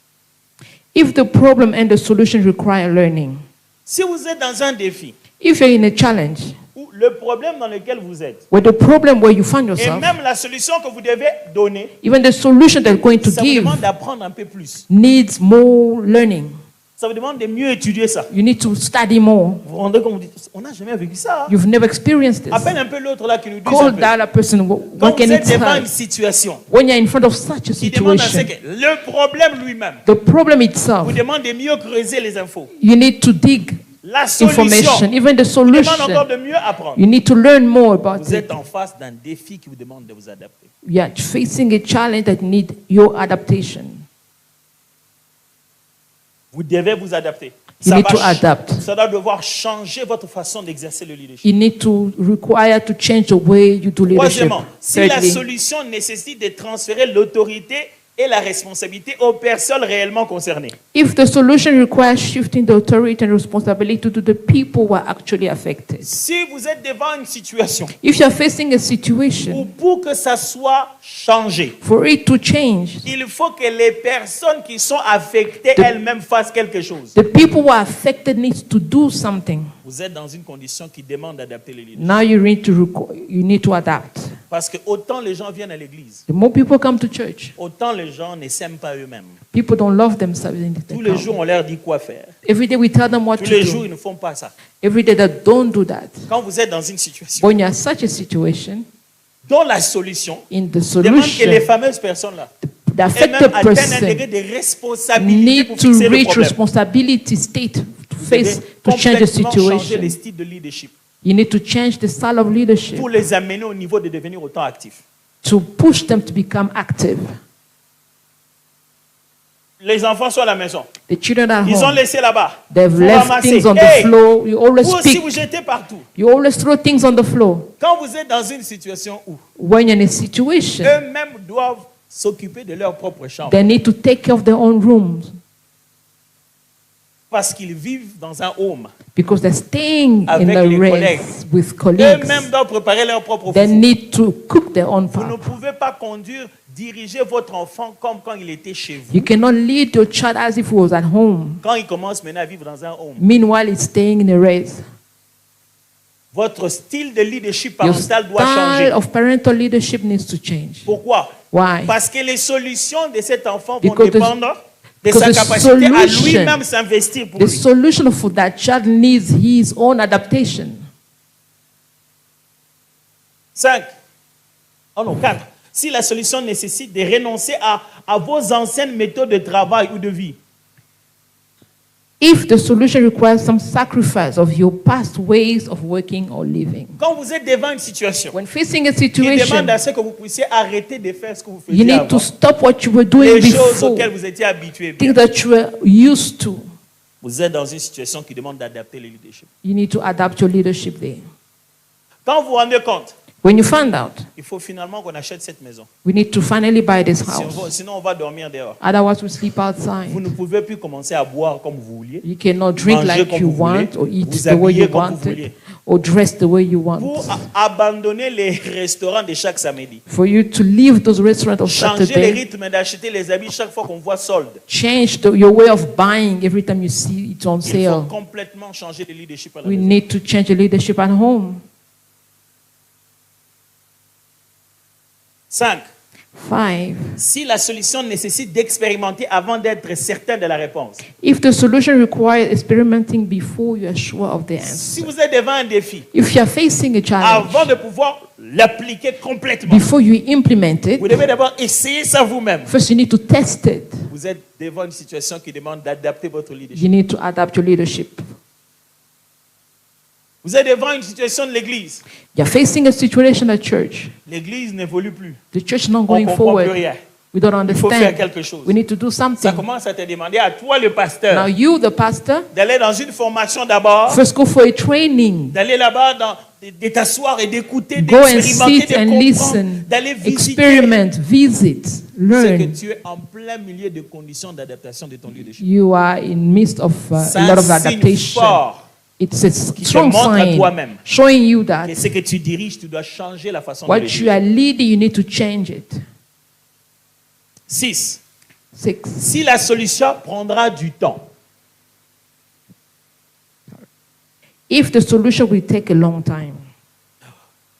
A: if the problem and the solution require learning,
B: si vous êtes dans un défi
A: if you're in a challenge,
B: ou le problème dans lequel vous êtes,
A: where the problem where you find
B: et
A: yourself,
B: même la solution que vous devez donner,
A: even the solution that you're going to
B: ça vous
A: give
B: demande d'apprendre un peu plus.
A: needs more learning.
B: Ça vous demande de mieux étudier ça.
A: You need to study more.
B: Vous vous rendez compte, vous dites, on n'a jamais vécu ça.
A: You've never experienced this.
B: Appelle un peu l'autre là qui nous dit un
A: Call
B: peu.
A: the other person.
B: Quand
A: What
B: vous
A: can
B: êtes
A: it
B: devant
A: tell?
B: une situation
A: When you're in front of such a
B: qui demande à ce
A: situation,
B: que le problème lui-même
A: the problem itself,
B: vous demande de mieux creuser les infos.
A: you need to dig
B: La solution
A: information, even the
B: vous demande encore
A: solution.
B: de mieux apprendre.
A: You need to learn more about
B: Vous
A: it.
B: êtes en face d'un défi qui vous demande de vous adapter.
A: You are facing a challenge that needs your adaptation.
B: Vous devez vous adapter.
A: You need to adapt.
B: Ça doit devoir changer votre façon d'exercer le leadership.
A: You need to require to change the way you do leadership.
B: Troisièmement, si la
A: Thirdly,
B: solution nécessite de transférer l'autorité et la responsabilité aux personnes réellement concernées,
A: if the solution requires shifting the authority and responsibility to the people who are actually affected,
B: si vous êtes devant une situation
A: if you're facing a
B: où
A: situation,
B: pour que ça soit changé,
A: for it to change,
B: il faut que les personnes qui sont affectées elles-mêmes fassent quelque chose.
A: the people who are affected need to do something.
B: Vous êtes dans une condition qui demande d'adapter les leaders.
A: Now you need to adapt.
B: Parce que autant les gens viennent à l'église,
A: The more people come to church,
B: autant les gens ne s'aiment pas eux-mêmes.
A: people don't love themselves. In the
B: Tous les jours, on leur dit quoi faire.
A: Every day we tell them what
B: Tous
A: to
B: les jours,
A: do.
B: ils ne font pas ça.
A: Every day they don't do that.
B: Quand vous êtes dans une situation
A: When you're such a situation,
B: dont la solution
A: in the
B: demande que les
A: solution,
B: fameuses personnes-là
A: the
B: elles-mêmes
A: affected
B: atteignent un degré
A: person
B: de responsabilité
A: need
B: pour
A: to
B: fixer le
A: reach
B: problème.
A: responsibility state to
B: Vous devez
A: face to change the
B: complètement changer les
A: situation.
B: styles de leadership
A: You need to change the style of leadership
B: pour les amener au niveau de devenir autant actifs.
A: to push them to become active.
B: Les enfants sont à la maison.
A: The children at
B: Ils ont
A: home,
B: laissé là-bas.
A: they've
B: Vous
A: left
B: ramassez.
A: things on the
B: Hey,
A: floor. You always
B: vous aussi,
A: speak.
B: vous jetez partout.
A: You always throw things on the floor.
B: Quand vous êtes dans une situation où
A: When you're in a situation,
B: eux-mêmes doivent s'occuper de leur propre chambre
A: they need to take care of their own rooms
B: parce qu'ils vivent dans un home.
A: because they're staying in
B: Avec
A: the
B: les
A: rest
B: collègues.
A: with colleagues.
B: Eux-mêmes doivent préparer leur propre
A: They
B: food.
A: need to cook their own
B: Vous ne
A: food.
B: pouvez pas diriger votre enfant comme quand il était chez vous.
A: You cannot lead your child as if he was at home.
B: Quand il commence maintenant à vivre dans un home.
A: Meanwhile, he's staying in a race.
B: Votre style de leadership
A: Your
B: parental doit
A: style
B: changer.
A: of parental leadership needs to change.
B: Pourquoi?
A: Why?
B: Parce que les solutions de cet enfant vont
A: Because the-
B: dépendre de
A: because
B: sa
A: the
B: capacité à
A: solution-
B: lui-même s'investir pour
A: The
B: lui.
A: solution for that child needs his own adaptation.
B: 5. Oh non, 4. Si la solution nécessite de renoncer à vos anciennes méthodes de travail ou de vie,
A: If the solution requires some sacrifice of your past ways of working or living.
B: quand vous êtes devant une situation
A: When facing a
B: qui demande
A: situation,
B: à ce que vous puissiez arrêter de faire ce que vous
A: you
B: faisiez
A: need
B: avant,
A: to stop what you were doing
B: les choses
A: before,
B: auxquelles vous étiez habitués.
A: things that you were used to.
B: Vous êtes dans une situation qui demande d'adapter le leadership.
A: You need to adapt your leadership there.
B: Quand vous vous rendez compte
A: When you find out,
B: il faut finalement qu'on achète cette maison.
A: we need to finally buy this house.
B: Sinon, on va dormir dehors.
A: Otherwise, we sleep
B: Vous
A: outside.
B: ne pouvez plus commencer à boire comme vous vouliez.
A: You cannot drink
B: Manger
A: like
B: comme
A: you
B: vous voulez,
A: want, or eat
B: vous
A: the way you
B: habiller comme vous
A: want
B: voulez.
A: it, or dress the way you want.
B: Pour abandonner les restaurants de chaque samedi.
A: For you to leave those restaurants on
B: Changer les
A: Saturday,
B: rythmes d'acheter les habits chaque fois qu'on voit solde.
A: change your way of buying every time you see it on
B: Il faut
A: sale.
B: complètement changer le leadership à la
A: We
B: maison.
A: need to change the leadership at home.
B: 5.
A: 5.
B: Si la solution nécessite d'expérimenter avant d'être certain de la réponse.
A: If the solution requires experimenting before you are sure of the
B: Si
A: answer.
B: vous êtes devant un défi,
A: If you are facing a challenge,
B: avant de pouvoir l'appliquer complètement,
A: before you implement it,
B: vous devez d'abord essayer ça vous-même.
A: first you need to test it.
B: Vous êtes devant une situation qui demande d'adapter votre leadership.
A: You need to adapt your leadership.
B: Vous êtes devant une situation de l'église.
A: You're facing a situation at church.
B: L'église n'évolue plus.
A: The church is not
B: On ne
A: going
B: comprend plus
A: forward.
B: rien.
A: We don't
B: Il faut faire
A: understand.
B: quelque chose.
A: We need to do
B: Ça
A: something.
B: commence à te demander à toi, le
A: Now
B: pasteur,
A: you, the pastor,
B: d'aller dans une formation d'abord,
A: first go for a training.
B: d'aller là-bas, de t'asseoir et d'écouter,
A: Go and
B: d'expérimenter,
A: sit
B: de
A: and
B: comprendre,
A: listen.
B: d'aller visiter.
A: Experiment, visit,
B: C'est que
A: learn.
B: tu es en plein milieu de conditions d'adaptation de ton leadership.
A: You are in midst of
B: C'est
A: a lot
B: un
A: of
B: signe
A: adaptation.
B: fort
A: It's a
B: te
A: strong
B: montre à
A: sign
B: toi-même.
A: showing you that
B: que ce que tu diriges, tu dois changer la façon de
A: what
B: le
A: you
B: diriger.
A: are leading, you need to change it.
B: 6.
A: 6.
B: Si la solution prendra du temps,
A: If the solution will take a long time,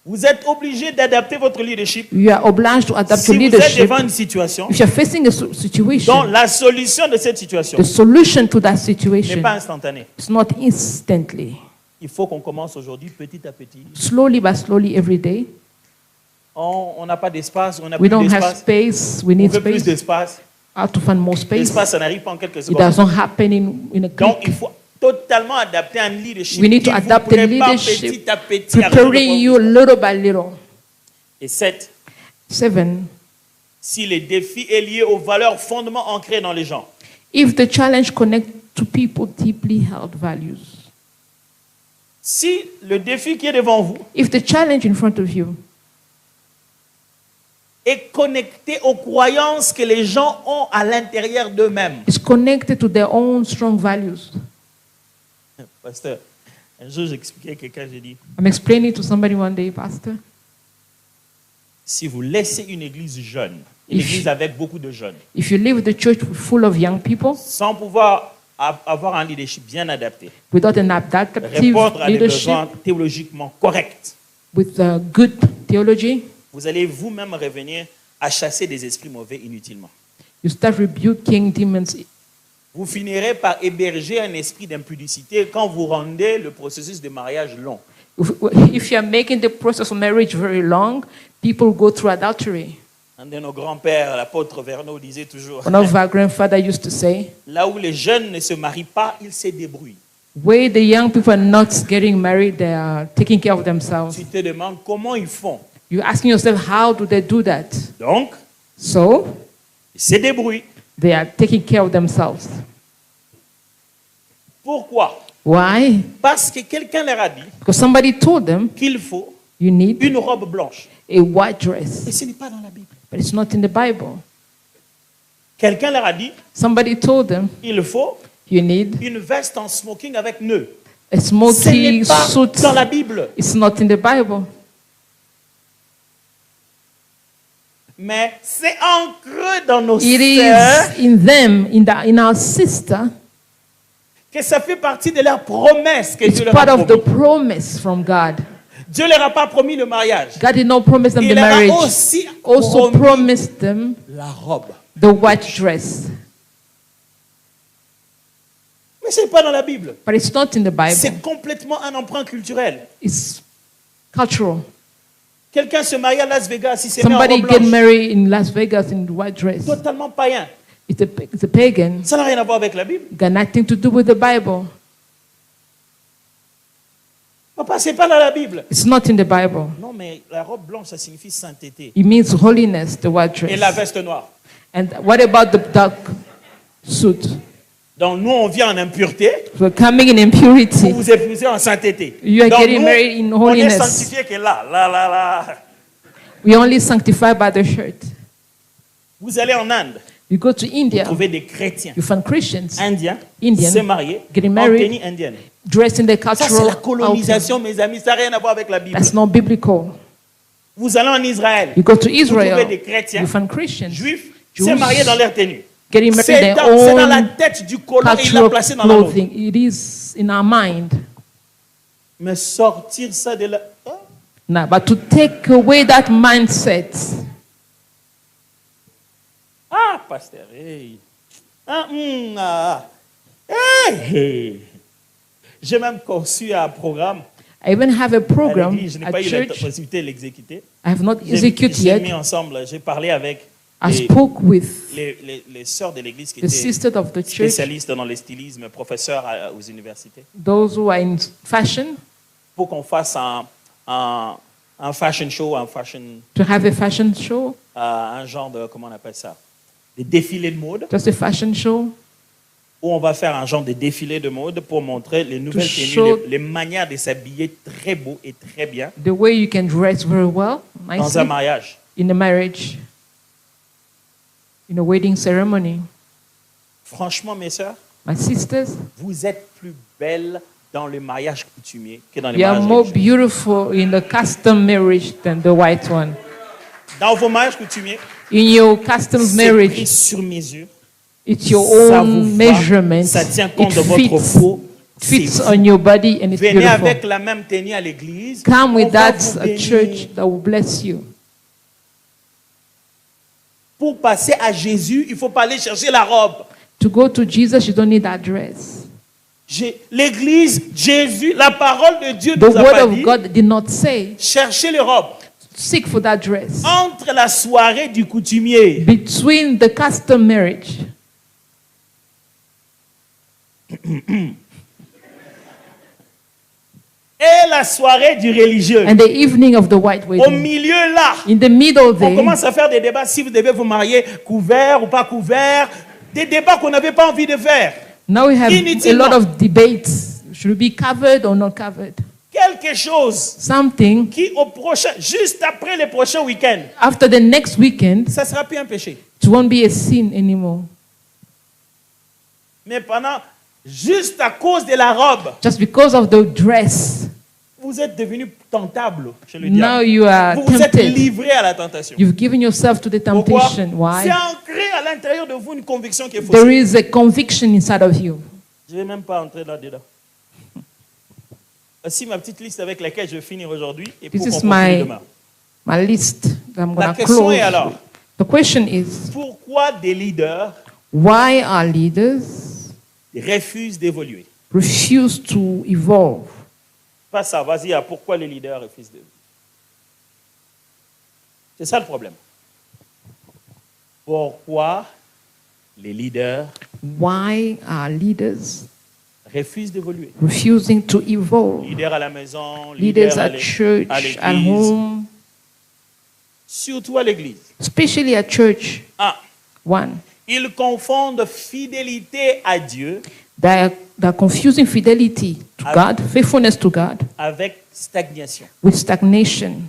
B: vous êtes obligé d'adapter votre leadership.
A: you are obliged to adapt
B: Si
A: your
B: vous êtes
A: leadership.
B: devant une situation
A: If you're facing a situation,
B: dont la solution de cette situation
A: the solution to that
B: n'est
A: situation
B: pas instantanée,
A: is not instantly.
B: il faut qu'on commence aujourd'hui petit à petit.
A: Slowly by slowly every day.
B: On n'a pas d'espace, on n'a
A: We
B: plus
A: don't have
B: d'espace.
A: space. We
B: On
A: need
B: veut plus
A: space.
B: d'espace.
A: How to find more space?
B: L'espace, ça n'arrive pas en quelques
A: It
B: secondes.
A: doesn't happen in a
B: Donc,
A: click.
B: il faut totalement adapter un leadership
A: We need
B: qui
A: to
B: vous
A: adapt the
B: prépare
A: leadership,
B: petit à petit à résoudre
A: preparing you
B: vos problèmes.
A: little by little.
B: Et 7.
A: 7.
B: Si le défi est lié aux valeurs fondaments ancrées dans les gens,
A: If the challenge connects to people deeply held values.
B: si le défi qui est devant vous
A: If the challenge in front of you
B: est connecté aux croyances que les gens ont à l'intérieur d'eux-mêmes.
A: is connected to their own strong values.
B: Pasteur, un jour j'expliquais à quelqu'un, j'ai dit,
A: I'm explaining to somebody one day, Pastor.
B: si vous laissez une église jeune, une
A: If-
B: église avec beaucoup de jeunes,
A: If you leave the church full of young people
B: sans pouvoir avoir un leadership bien adapté,
A: without an adaptive
B: répondre à des
A: leadership
B: besoins théologiquement corrects,
A: with good theology,
B: vous allez vous-même revenir à chasser des esprits mauvais inutilement.
A: you start rebuking demons.
B: Vous finirez par héberger un esprit d'impudicité quand vous rendez le processus de mariage long.
A: If you are making the process of marriage very long, people go through adultery.
B: Un de nos grands-pères, l'apôtre Verneau, disait toujours,
A: One of our grandfather used to say,
B: là où les jeunes ne se marient pas, ils se débrouillent.
A: where the young people are not getting married, they are taking care of themselves.
B: Tu te demandes comment ils font.
A: You're asking yourself, how do they do that?
B: Donc,
A: So,
B: ils se débrouillent.
A: they are taking care of themselves.
B: Pourquoi?
A: Why?
B: Parce que quelqu'un leur a dit
A: Because somebody told them,
B: qu'il faut
A: you need
B: une robe blanche.
A: a white dress.
B: Et ce n'est pas dans la Bible.
A: But it's not in the Bible.
B: Quelqu'un leur a dit
A: Somebody told them,
B: il faut
A: you need
B: une veste en smoking avec nœud.
A: a
B: Ce
A: smoky
B: n'est pas
A: suit.
B: dans la Bible.
A: It's not in the Bible.
B: Mais c'est ancré dans nos
A: It
B: sœurs
A: is in them, in our sister.
B: que ça fait partie de leur promesse que
A: It's
B: Dieu leur a
A: part of the
B: promis.
A: promise from God.
B: Dieu leur a pas promis le mariage.
A: God did not promise them
B: Il
A: the
B: leur a
A: marriage.
B: aussi
A: Also
B: promis
A: promised them
B: la robe.
A: the white dress.
B: Mais ce n'est pas dans la Bible.
A: But it's not in the Bible.
B: C'est complètement un emprunt culturel.
A: It's cultural.
B: Quelqu'un se marie à Las Vegas, il se met en
A: Somebody
B: robe
A: get
B: blanche.
A: married in Las Vegas in white dress.
B: Totalement païen.
A: It's a pagan.
B: Ça n'a rien à voir avec la Bible.
A: Got nothing to do with the Bible.
B: Papa, c'est pas dans la Bible.
A: It's not in the Bible.
B: Non, mais la robe blanche, ça signifie sainteté.
A: It means holiness, the white
B: Et la
A: dress.
B: veste noire.
A: And what about the dark suit?
B: Donc nous, on vient en impureté
A: We're coming in
B: pour
A: impurity.
B: vous épouser en sainteté.
A: You are
B: Donc
A: getting
B: nous,
A: married in
B: on est
A: holiness.
B: sanctifié que là.
A: We only sanctify by the shirt.
B: Vous allez en Inde,
A: You go to
B: vous
A: India,
B: trouvez des chrétiens
A: you find Christians
B: indiens
A: Indian,
B: se marier
A: getting
B: en
A: married,
B: tenue indienne.
A: dressed in the
B: Ça, c'est
A: cultural
B: la
A: outfit.
B: colonisation, mes amis. Ça n'a rien à voir avec la Bible.
A: That's not biblical.
B: Vous allez en Israël,
A: You go to
B: vous trouvez
A: Israel,
B: des chrétiens
A: you find Christians
B: juifs
A: Jews
B: se marier dans leur tenue.
A: getting married
B: C'est
A: in their
B: dans la
A: own
B: tête du colon et il l'a
A: cultural
B: placé dans la nôtre.
A: clothing. It is in our mind.
B: Mais sortir ça de là. Hein?
A: Now, but to take away that mindset,
B: Ah, pasteur. Hey. Hey. J'ai même conçu un programme
A: I even have a
B: à
A: program
B: l'église. Je n'ai
A: at
B: pas eu la
A: church.
B: possibilité de l'exécuter.
A: I have not
B: J'ai
A: executed
B: mis
A: yet.
B: ensemble, j'ai parlé avec
A: I
B: les,
A: spoke with
B: les sœurs de l'église qui
A: the
B: étaient
A: sisters of the church,
B: spécialistes dans le stylisme, professeurs aux universités,
A: those who are in fashion,
B: pour qu'on fasse un fashion show,
A: to have a fashion show,
B: un genre de, comment on appelle ça, des défilés de mode,
A: just a fashion show,
B: où on va faire un genre de défilé de mode pour montrer les nouvelles
A: show-
B: tenues, les manières de s'habiller très beau et très bien
A: the way you can dress very well,
B: dans un
A: nicely,
B: mariage.
A: in a marriage, in a wedding ceremony.
B: Franchement, mes sœurs,
A: My sisters,
B: vous êtes plus belles dans le mariage coutumier que dans les
A: you are
B: mariages
A: more
B: religieux.
A: beautiful in the custom marriage than the white one.
B: Dans vos mariages coutumiers,
A: In your customs
B: c'est pris
A: marriage,
B: sur mesure.
A: it's your
B: Ça
A: own
B: vous va,
A: measurement.
B: ça tient
A: It
B: compte de votre
A: fits,
B: peau.
A: fits
B: C'est
A: on your body and it's
B: Venez
A: beautiful.
B: avec la même tenue à l'église.
A: Come with
B: on va
A: that
B: vous
A: a
B: bénir.
A: church that will bless you.
B: Pour passer à Jésus, il ne faut pas aller chercher la robe.
A: To go to Jesus, you don't need that dress.
B: L'église, Jésus, la parole de Dieu
A: The
B: nous a
A: word
B: pas
A: of
B: dit,
A: God did not say,
B: cherchez les robes.
A: seek for that dress.
B: Entre la soirée du coutumier
A: Between the custom marriage
B: et la soirée du religieux,
A: and the evening of the white
B: au
A: wedding,
B: milieu là,
A: in the middle
B: on
A: there,
B: commence à faire des débats si vous devez vous marier couvert ou pas couvert. Des débats qu'on n'avait pas envie de faire.
A: now we have a
B: Inutilement.
A: lot of debates. Should it be covered or not covered?
B: Quelque chose
A: Something
B: qui au prochain, juste après le prochain week-end,
A: after the next weekend,
B: ça sera plus un péché.
A: it won't be a sin anymore.
B: Mais pendant, juste à cause de la robe,
A: Just because of the dress,
B: vous êtes devenu tentable chez le
A: now
B: diable.
A: you are
B: Vous vous êtes
A: tempted.
B: livré à la tentation.
A: You've given yourself to the
B: Pourquoi?
A: temptation.
B: C'est
A: Why?
B: ancré à l'intérieur de vous une conviction qui est
A: There
B: faussée.
A: is a conviction inside of you.
B: Je ne vais même pas entrer là-dedans. Voici ma petite liste avec laquelle je vais finir aujourd'hui et
A: This
B: pour
A: is
B: qu'on continue
A: my-
B: demain.
A: My list that I'm
B: La
A: going to
B: question
A: close.
B: est alors,
A: The question is,
B: pourquoi des leaders
A: why our leaders
B: refusent d'évoluer?
A: refuse to evolve?
B: Pas ça, vas-y, à pourquoi les leaders refusent d'évoluer? C'est ça le problème. Pourquoi les leaders
A: Why are leaders
B: refusent d'évoluer?
A: refusing to evolve?
B: Leaders à la maison,
A: Leaders
B: leaders
A: at church,
B: à
A: at
B: l'église,
A: home,
B: surtout à l'église.
A: especially at church.
B: Ah,
A: One,
B: ils confondent fidélité à Dieu
A: they're confusing fidelity to God, faithfulness to God,
B: avec stagnation.
A: with stagnation.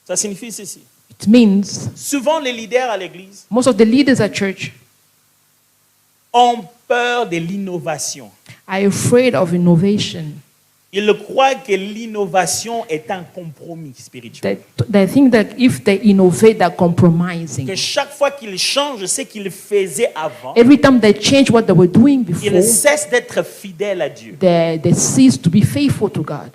B: Ça signifie ceci.
A: It means
B: Souvent, les leaders à l'église
A: most of the leaders at church
B: ont peur de l'innovation.
A: are afraid of innovation.
B: Ils croient que l'innovation est un compromis spirituel.
A: They think that if they innovate, they're compromising.
B: Que chaque fois qu'ils changent ce qu'ils faisaient avant,
A: Every time they change what they were doing before,
B: ils cessent d'être fidèles à Dieu.
A: they cease to be faithful to God.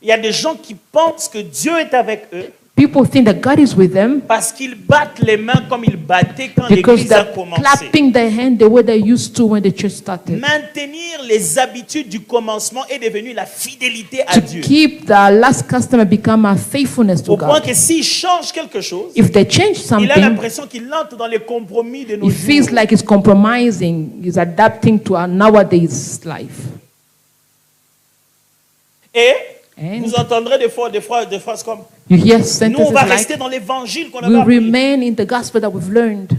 B: Il y a des gens qui pensent que Dieu est avec eux
A: People think that God is with them
B: parce qu'ils battent les mains comme ils battaient quand
A: because
B: l'église a
A: they're
B: commencé.
A: clapping their hand the way they used to when the church started.
B: Maintenir les habitudes du commencement est devenu la fidélité à
A: To
B: Dieu.
A: keep the last customer become a faithfulness to
B: Au point
A: God.
B: que s'il change quelque chose,
A: If they change
B: il a
A: something,
B: l'impression qu'il entre dans les compromis de nos
A: it feels
B: jours.
A: like it's compromising, it's adapting to our nowadays life.
B: Et
A: And
B: vous entendrez des phrases comme
A: you hear
B: nous, on
A: sentences
B: va
A: like,
B: rester dans l'évangile qu'on avait
A: we
B: appris.
A: remain in the gospel that we've learned.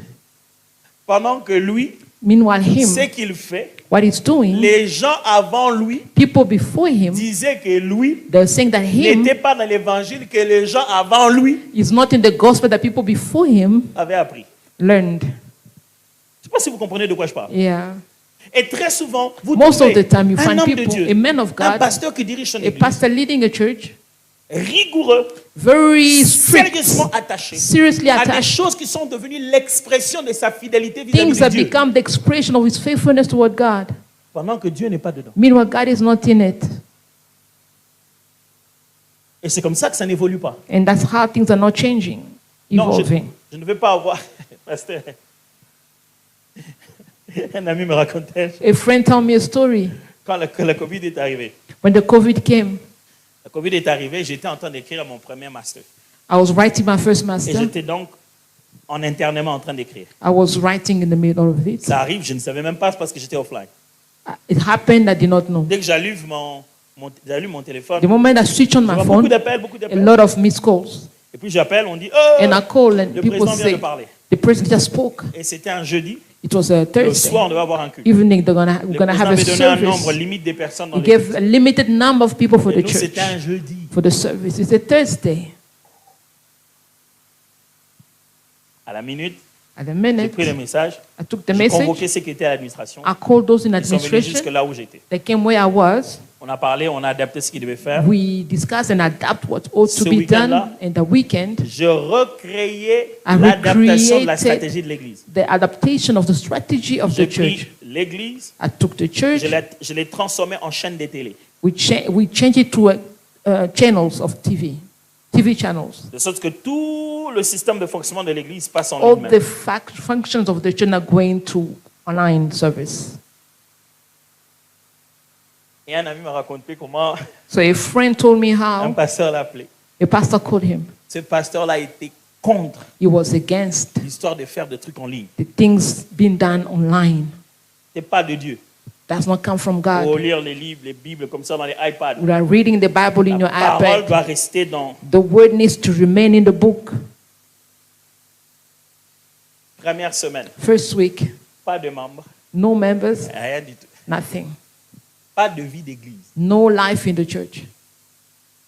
B: Pendant que lui,
A: Meanwhile,
B: ce
A: him,
B: qu'il fait,
A: what he's doing,
B: les gens avant lui
A: people before him,
B: disaient que lui
A: they're saying that him
B: n'était pas dans l'évangile que les gens avant lui
A: is not in the gospel that people before him
B: avaient appris.
A: learned.
B: Je ne sais pas si vous comprenez de quoi je parle.
A: Yeah.
B: Et très souvent, vous
A: Most of
B: trouvez
A: the time, you
B: un
A: find
B: homme de
A: people,
B: Dieu,
A: a man of
B: un
A: God,
B: pasteur qui dirige son
A: a
B: église,
A: pastor leading a church,
B: rigoureux,
A: very strict,
B: sérieusement attaché
A: seriously
B: à des
A: attached.
B: choses qui sont devenues l'expression de sa fidélité vis-à-vis
A: Things
B: de
A: that
B: Dieu.
A: become the expression of his faithfulness toward God.
B: Pendant que Dieu n'est pas dedans.
A: Meanwhile, God is not in it.
B: Et c'est comme ça que ça n'évolue pas.
A: And that's how things are not changing,
B: Non,
A: evolving.
B: je ne veux pas avoir... Pasteur, un ami me racontait,
A: A friend told me a story.
B: quand le Covid est arrivé.
A: When the COVID came,
B: Le Covid est arrivé, j'étais en train d'écrire mon premier master.
A: I was writing my first
B: Et
A: master.
B: j'étais donc en internement en train d'écrire.
A: I was writing in the middle of it.
B: Ça arrive, je ne savais même pas parce que j'étais offline.
A: It happened, I did not know.
B: Dès que j'allume mon téléphone,
A: The moment I switch on
B: je
A: my
B: vois
A: phone,
B: beaucoup d'appels,
A: a lot of missed calls.
B: Et puis j'appelle, on dit, oh,
A: And I call and
B: le
A: people
B: président vient de
A: say,
B: parler.
A: the president just spoke.
B: Et c'était un jeudi.
A: It was a
B: Le
A: Thursday
B: soir, on devait avoir un culte.
A: evening. We're
B: Le
A: gonna have
B: président
A: a
B: avait donné un nombre
A: service.
B: limite de personnes dans
A: He
B: l'église.
A: gave a limited number of people for
B: Et
A: the
B: nous,
A: church,
B: c'était un jeudi.
A: for the service. It's a Thursday.
B: À la minute,
A: At the
B: j'ai
A: minute,
B: pris le message.
A: I took the
B: J'ai
A: message.
B: convoqué ceux qui étaient à l'administration.
A: I called those in
B: Ils sont venus jusque
A: administration.
B: là où j'étais.
A: They came where I was.
B: On a parlé, on a adapté ce qu'ils devaient faire.
A: We discussed and adapt what ought
B: Ce
A: to be done
B: week-end-là,
A: in the weekend.
B: Je recréais
A: I
B: l'adaptation de la
A: recreated
B: stratégie de l'église.
A: the adaptation of the strategy of
B: J'ai
A: the
B: pris
A: church.
B: l'église,
A: I took the church.
B: je l'ai transformée en chaîne de télé.
A: We changed it to channels of TV channels.
B: De sorte que tout le système de fonctionnement de l'église passe en
A: All
B: ligne.
A: the functions of the church are going to online service.
B: Et un ami m'a raconté comment
A: So a friend told me
B: un
A: how
B: pasteur l'a appelé.
A: a pastor called him.
B: Ce pasteur-là était contre
A: He was against
B: l'histoire de faire des trucs en ligne.
A: the things being done online.
B: C'est pas de Dieu.
A: Does not come from
B: Ou
A: God.
B: lire les livres, les Bibles comme ça dans les iPads.
A: We are reading the Bible in your
B: La parole
A: iPad.
B: doit rester dans
A: The word needs to remain in the book.
B: première semaine.
A: First week,
B: Pas de membres,
A: no members,
B: rien du tout.
A: nothing.
B: Pas de vie d'église.
A: No life in the church.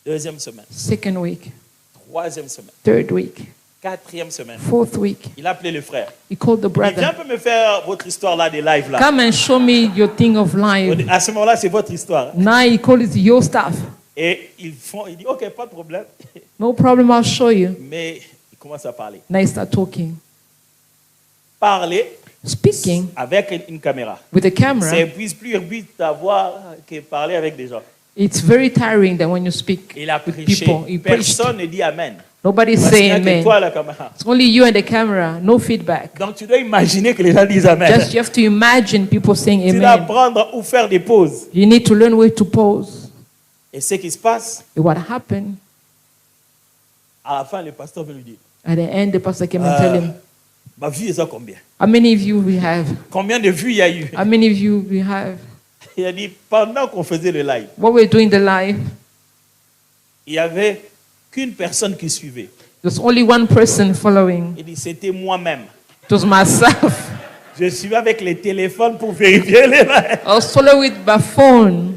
B: Deuxième semaine.
A: Second week,
B: Troisième semaine.
A: third week,
B: Quatrième semaine.
A: fourth week.
B: Il a appelé le frère.
A: He called the
B: Il dit, viens
A: brother.
B: un peu me faire votre histoire là, des lives là.
A: Come and show me your thing of life.
B: À ce moment-là, c'est votre histoire.
A: Now he called it your stuff.
B: Et il dit, ok, pas de problème.
A: No problem, I'll show you.
B: Mais il commence à parler.
A: Now he start talking.
B: Parler
A: Speaking
B: avec une caméra.
A: with a
B: C'est
A: camera,
B: plus vite d'avoir que parler avec des gens.
A: it's very tiring than when you speak
B: Il a
A: with
B: prêché.
A: people. He preached.
B: Personne ne dit Amen.
A: Nobody's
B: Parce qu'il n'y
A: saying
B: a que
A: amen.
B: toi la caméra.
A: It's only you and the camera, no feedback.
B: Donc tu dois imaginer que les gens disent Amen.
A: Just you have to imagine people saying
B: Tu dois
A: amen.
B: apprendre où faire des pauses.
A: You need to learn where to pause.
B: Et ce qui se passe,
A: And what happened?
B: à la fin, le pasteur veut lui dire,
A: At the end, the pastor came and tell him,
B: ma vue est à combien?
A: how many of you we have?
B: Combien de vues il y a eu?
A: How many of you we have?
B: Il a dit, pendant qu'on faisait le live,
A: What we're doing the live,
B: il n'y avait qu'une personne qui suivait.
A: there's only one person following.
B: Il dit, c'était moi-même.
A: It was myself.
B: Je suivais avec les téléphones pour vérifier les lives.
A: I was following with my phone.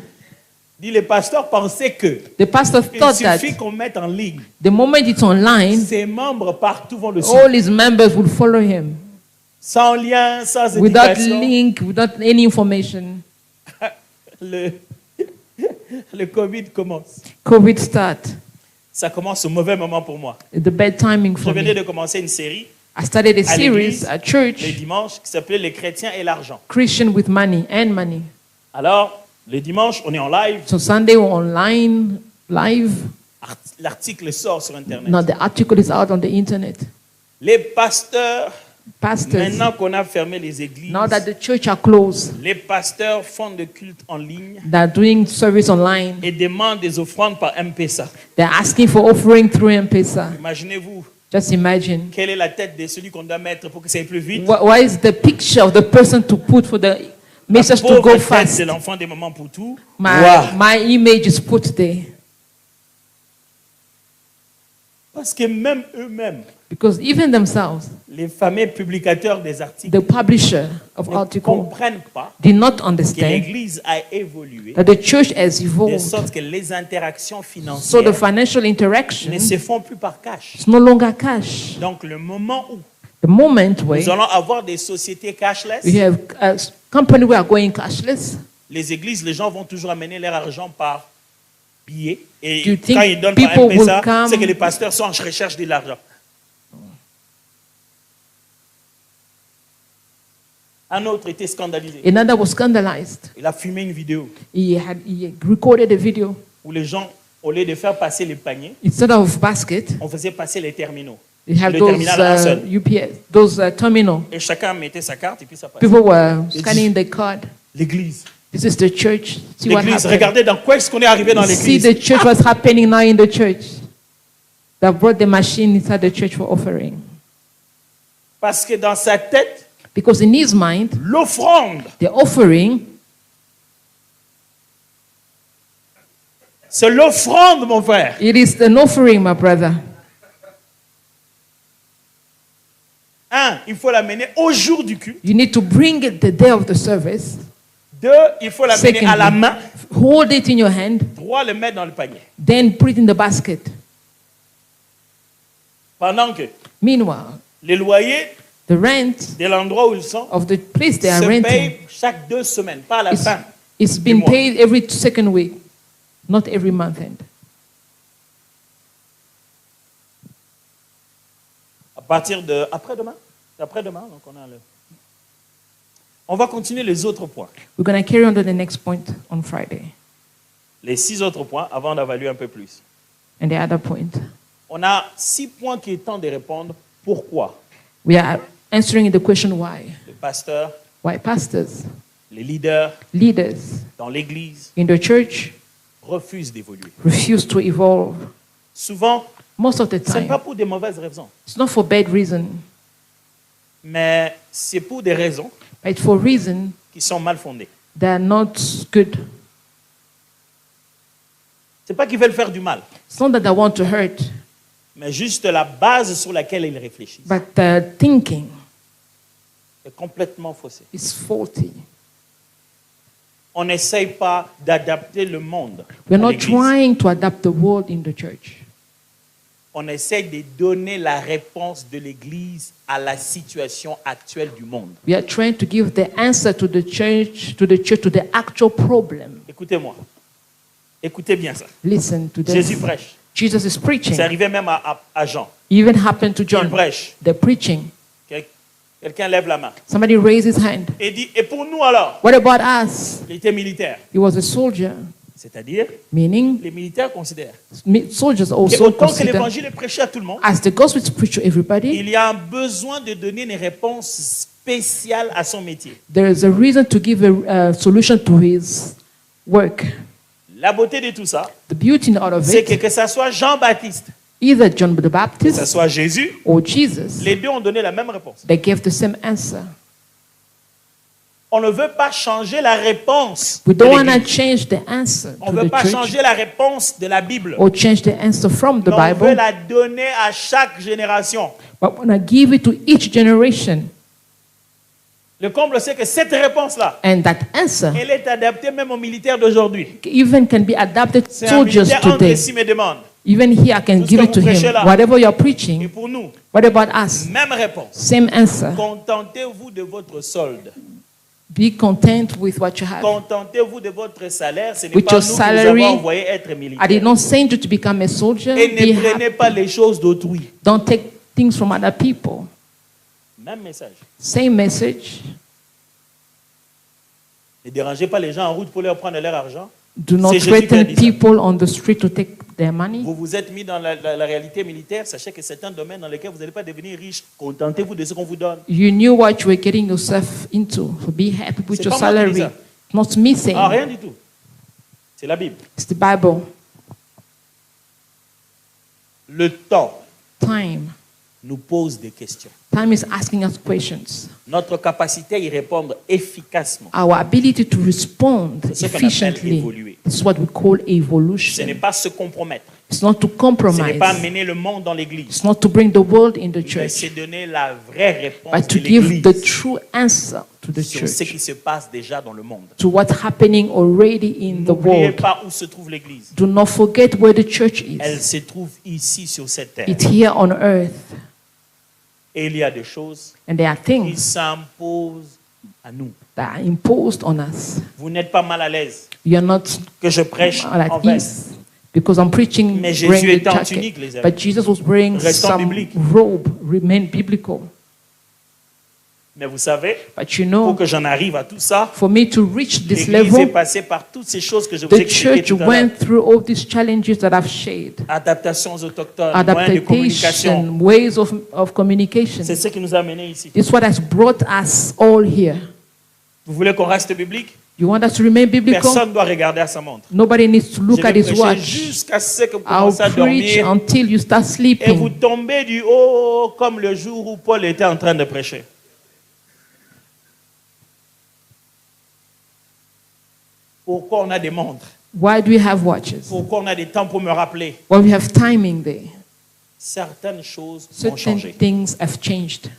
B: Il dit, le pasteur pensait que
A: The pastor
B: il
A: thought that
B: suffit qu'on mette en ligne.
A: the moment it's online,
B: Ses membres partout vont le suivre.
A: all his members will follow him
B: Sans lien, sans
A: without
B: éducation.
A: link, without any information.
B: Le Covid commence.
A: COVID start.
B: Ça commence au mauvais moment pour moi.
A: The bad timing
B: Je
A: for
B: venais
A: me.
B: de commencer une série
A: I started a
B: à
A: series
B: l'église,
A: at
B: le
A: church,
B: dimanche, qui s'appelait Les chrétiens et l'argent.
A: Christian with money and money.
B: Alors, le dimanche, on est en live.
A: So Sunday we're online, live.
B: L'article sort sur Internet.
A: Now the article is out on the internet.
B: Les pasteurs,
A: Pastors,
B: maintenant qu'on a fermé les églises,
A: now that the church are closed,
B: les pasteurs font des cultes en ligne
A: they're doing service online.
B: et demandent des offrandes par M-Pesa.
A: They're asking for offering through M-Pesa.
B: Imaginez-vous,
A: Just imagine.
B: quelle est la tête de celui qu'on doit mettre pour que ça aille plus vite?
A: What is the picture of the person to put for the
B: La
A: message to
B: pauvre
A: go
B: tête
A: fast?
B: de l'enfant des mamans pour tout.
A: My,
B: Wow.
A: my image is put there.
B: Parce que même eux-mêmes,
A: Because even themselves,
B: les fameux publicateurs des articles,
A: the publisher of
B: ne
A: articles,
B: comprennent pas
A: did not
B: que
A: understand
B: l'Église a évolué
A: that the church has
B: de
A: evolved.
B: sorte que les interactions
A: So the
B: financières
A: financial interaction
B: ne se font plus par cash.
A: is no longer cash.
B: Donc le moment où
A: The moment where
B: nous allons avoir des sociétés cashless,
A: we have a company we are going cashless,
B: les églises, les gens vont toujours amener leur argent par billet. Et
A: Do you think
B: quand ils donnent par
A: people will
B: M-Pesa,
A: come-
B: c'est que les pasteurs sont en recherche de l'argent. Un autre était scandalisé.
A: another was scandalized.
B: Il a filmé une vidéo
A: He recorded a video.
B: où les gens, au lieu de faire passer les paniers,
A: Instead of basket,
B: on faisait passer les terminaux.
A: they have
B: Le
A: those
B: terminal un seul.
A: UPS, those terminal.
B: Et chacun mettait sa carte et puis ça passait.
A: People were scanning the card.
B: L'église.
A: This is the church. See what
B: L'église.
A: happened.
B: Regardez dans quoi est-ce qu'on est arrivé dans
A: See
B: l'église.
A: the church what's happening now in the church. They brought the machine inside the church for offering.
B: Parce que dans sa tête,
A: Because in his mind,
B: l'offrande,
A: the offering
B: c'est l'offrande, mon frère.
A: it is an offering, my brother.
B: Un, il faut l'amener au jour du culte.
A: You need to bring it the day of the service.
B: Deux, il faut l'amener à la
A: Secondly,
B: main.
A: hold it in your hand,
B: Trois, le mettre dans le panier.
A: then put it in the basket.
B: Pendant que
A: Meanwhile,
B: les loyers
A: the rent
B: de l'endroit où ils sont
A: of the place they are
B: se
A: renting
B: payent chaque 2 semaines, pas à la fin.
A: is being
B: mois.
A: paid every second week, not every month end.
B: À partir de après-demain. C'est après-demain, donc on a le. On va continuer les autres points.
A: We're going to carry on to the next point on Friday.
B: Les 6 autres points avant d'évaluer un peu plus.
A: And the other point,
B: On a 6 points qui est temps de répondre. Pourquoi
A: we are answering the question why.
B: les pasteurs,
A: Why pastors,
B: les leaders
A: leaders
B: dans l'église
A: in the church
B: refusent d'évoluer.
A: refuse to evolve.
B: Souvent,
A: Most of the
B: ce n'est pas
A: time,
B: pour des mauvaises raisons,
A: it's not for bad reason,
B: mais c'est pour des raisons
A: but for reason
B: qui sont mal fondées.
A: that are not good.
B: Ce n'est pas qu'ils veulent faire du mal,
A: It's not that they want to hurt,
B: mais juste la base sur laquelle ils réfléchissent
A: but the thinking
B: est complètement faussée.
A: is faulty.
B: On n'essaye pas d'adapter le monde
A: We're
B: à
A: not
B: l'église.
A: trying to adapt the world in the church.
B: On essaye de donner la réponse de l'église à la situation actuelle du monde.
A: We are trying to give the answer to the church, to the actual problem.
B: Écoutez-moi. Écoutez bien ça.
A: Listen to
B: Jésus
A: this.
B: prêche.
A: Jesus is preaching.
B: C'est arrivé même à Jean.
A: Even happened to
B: Il
A: John.
B: prêche.
A: They're preaching.
B: Quelqu'un lève la main
A: Somebody raised his hand.
B: et dit, et pour nous alors,
A: What about us?
B: il était militaire.
A: He was a soldier,
B: C'est-à-dire,
A: meaning
B: les militaires considèrent
A: soldiers
B: que
A: also
B: autant que
A: consider,
B: l'évangile est prêché à tout le monde,
A: as the gospel is preached to everybody,
B: il y a un besoin de donner une réponse spéciale à son métier.
A: there is a reason to give a solution to his work.
B: La beauté de tout ça,
A: The beauty out of
B: c'est
A: it,
B: que ça soit Jean-Baptiste,
A: either John the
B: que ça
A: Baptist
B: soit Jésus,
A: or Jesus,
B: les deux ont donné la même réponse.
A: they gave the same answer.
B: On ne veut pas changer la réponse
A: We
B: de
A: don't want to
B: l'Église.
A: change the answer
B: On
A: to
B: ne veut
A: the
B: pas
A: church
B: changer la réponse de la Bible.
A: or change the answer from the
B: Mais on veut
A: Bible,
B: la donner à chaque génération.
A: but we want to give it to each generation.
B: Le comble, c'est que cette réponse-là,
A: And that answer
B: elle est adaptée même aux militaires d'aujourd'hui.
A: even can be adapted to
B: C'est un
A: soldiers
B: militaire entre
A: today.
B: ici me demande.
A: Even here, I can
B: Tout ce
A: give
B: que
A: it to
B: vous prêchez
A: him.
B: là.
A: Whatever you're
B: Et
A: preaching,
B: pour nous,
A: what about us?
B: même réponse.
A: Same answer.
B: Contentez-vous de votre solde.
A: Be content with what you have.
B: Contentez-vous de votre salaire. Ce n'est
A: With
B: pas
A: your
B: nous qui vous
A: salary.
B: avons envoyé être
A: I did
B: militaire.
A: not send you to become a soldier.
B: Et
A: Be
B: ne
A: happy.
B: prenez pas les choses d'autrui.
A: Don't take things from other people.
B: Même message.
A: Same message.
B: Ne dérangez pas les gens en route pour leur prendre leur argent.
A: Do not
B: C'est Jésus qui a
A: threaten
B: dit ça.
A: people on the street to take their money.
B: Vous vous êtes mis dans la réalité militaire. Sachez que c'est un domaine dans lequel vous n'allez pas devenir riche. Contentez-vous de ce qu'on vous donne.
A: You knew what you were getting yourself into. So be happy with
B: C'est
A: your
B: pas moi qui dis
A: salary.
B: ça.
A: Not me saying.
B: Ah, rien du tout. C'est la Bible.
A: It's the Bible.
B: Le temps
A: Time.
B: nous pose des questions.
A: Time is asking us questions.
B: Notre capacité à y répondre efficacement,
A: Our ability to respond
B: C'est ce qu'on appelle
A: efficiently.
B: évoluer.
A: This is what we call
B: ce
A: evolution.
B: n'est pas se compromettre.
A: It's not to
B: Ce n'est
A: compromise.
B: pas mener le monde dans l'église.
A: It's not to bring the world in the
B: Mais
A: church,
B: c'est donner la vraie réponse
A: but to
B: de
A: give the
B: l'église
A: true answer to the
B: sur ce
A: church,
B: qui se passe déjà dans le monde.
A: to what's happening already in the
B: N'oubliez
A: world.
B: pas où se trouve l'église.
A: Do not forget where the church
B: Elle
A: is.
B: se trouve ici sur cette terre.
A: It's here on earth.
B: Et il y a des choses
A: And there are
B: qui
A: things
B: s'imposent à nous.
A: that are imposed on us.
B: Vous n'êtes pas mal à l'aise
A: You're not
B: que je prêche
A: at
B: en veste.
A: ease because I'm preaching
B: Mais Jésus
A: wearing
B: était
A: a
B: en
A: jacket.
B: tunique, les amis.
A: But Jesus was wearing
B: Restons
A: some
B: bibliques.
A: robe, remain biblical.
B: Mais vous savez,
A: But you
B: pour
A: know,
B: que j'en arrive à tout ça,
A: for me to reach this
B: l'église est
A: level,
B: passée par toutes ces choses que je vous ai
A: the
B: expliquées
A: church
B: tout à l'heure.
A: went through all these challenges that I've shared.
B: Adaptations autochtones, moyens de communication.
A: Adaptation, ways of communication.
B: C'est ce qui nous a menés ici.
A: It's what has brought us all here.
B: Vous voulez qu'on reste biblique?
A: You want us to remain biblical?
B: Personne ne doit regarder à sa montre.
A: Nobody needs to look
B: Je
A: at
B: vais
A: his
B: prêcher
A: watch.
B: jusqu'à ce que vous
A: I'll
B: commencez à
A: preach
B: dormir
A: until you start
B: et vous
A: sleeping.
B: tombez du haut comme le jour où Paul était en train de prêcher. Pourquoi on a des montres?
A: Why do we have watches?
B: Pourquoi on a des temps pour me rappeler?
A: Well, we have timing there.
B: Certaines choses ont
A: Certain
B: changé.
A: things have changed.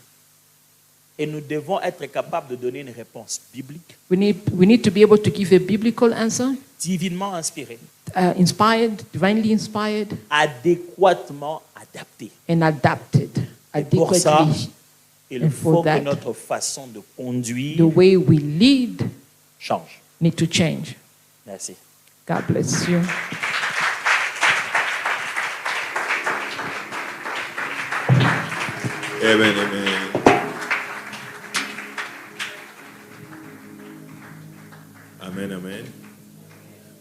B: Et nous devons être capables de donner une réponse biblique,
A: We need to be able to give a biblical answer,
B: divinement inspirée,
A: inspired, divinely inspired,
B: adéquatement adaptée.
A: and adapted
B: Et pour ça,
A: adequately.
B: il
A: And
B: faut
A: for
B: que
A: that,
B: notre façon de
A: The
B: conduire
A: way we lead
B: change.
A: need to change.
B: Merci.
A: God bless you.
C: Amen, amen. Amen, amen.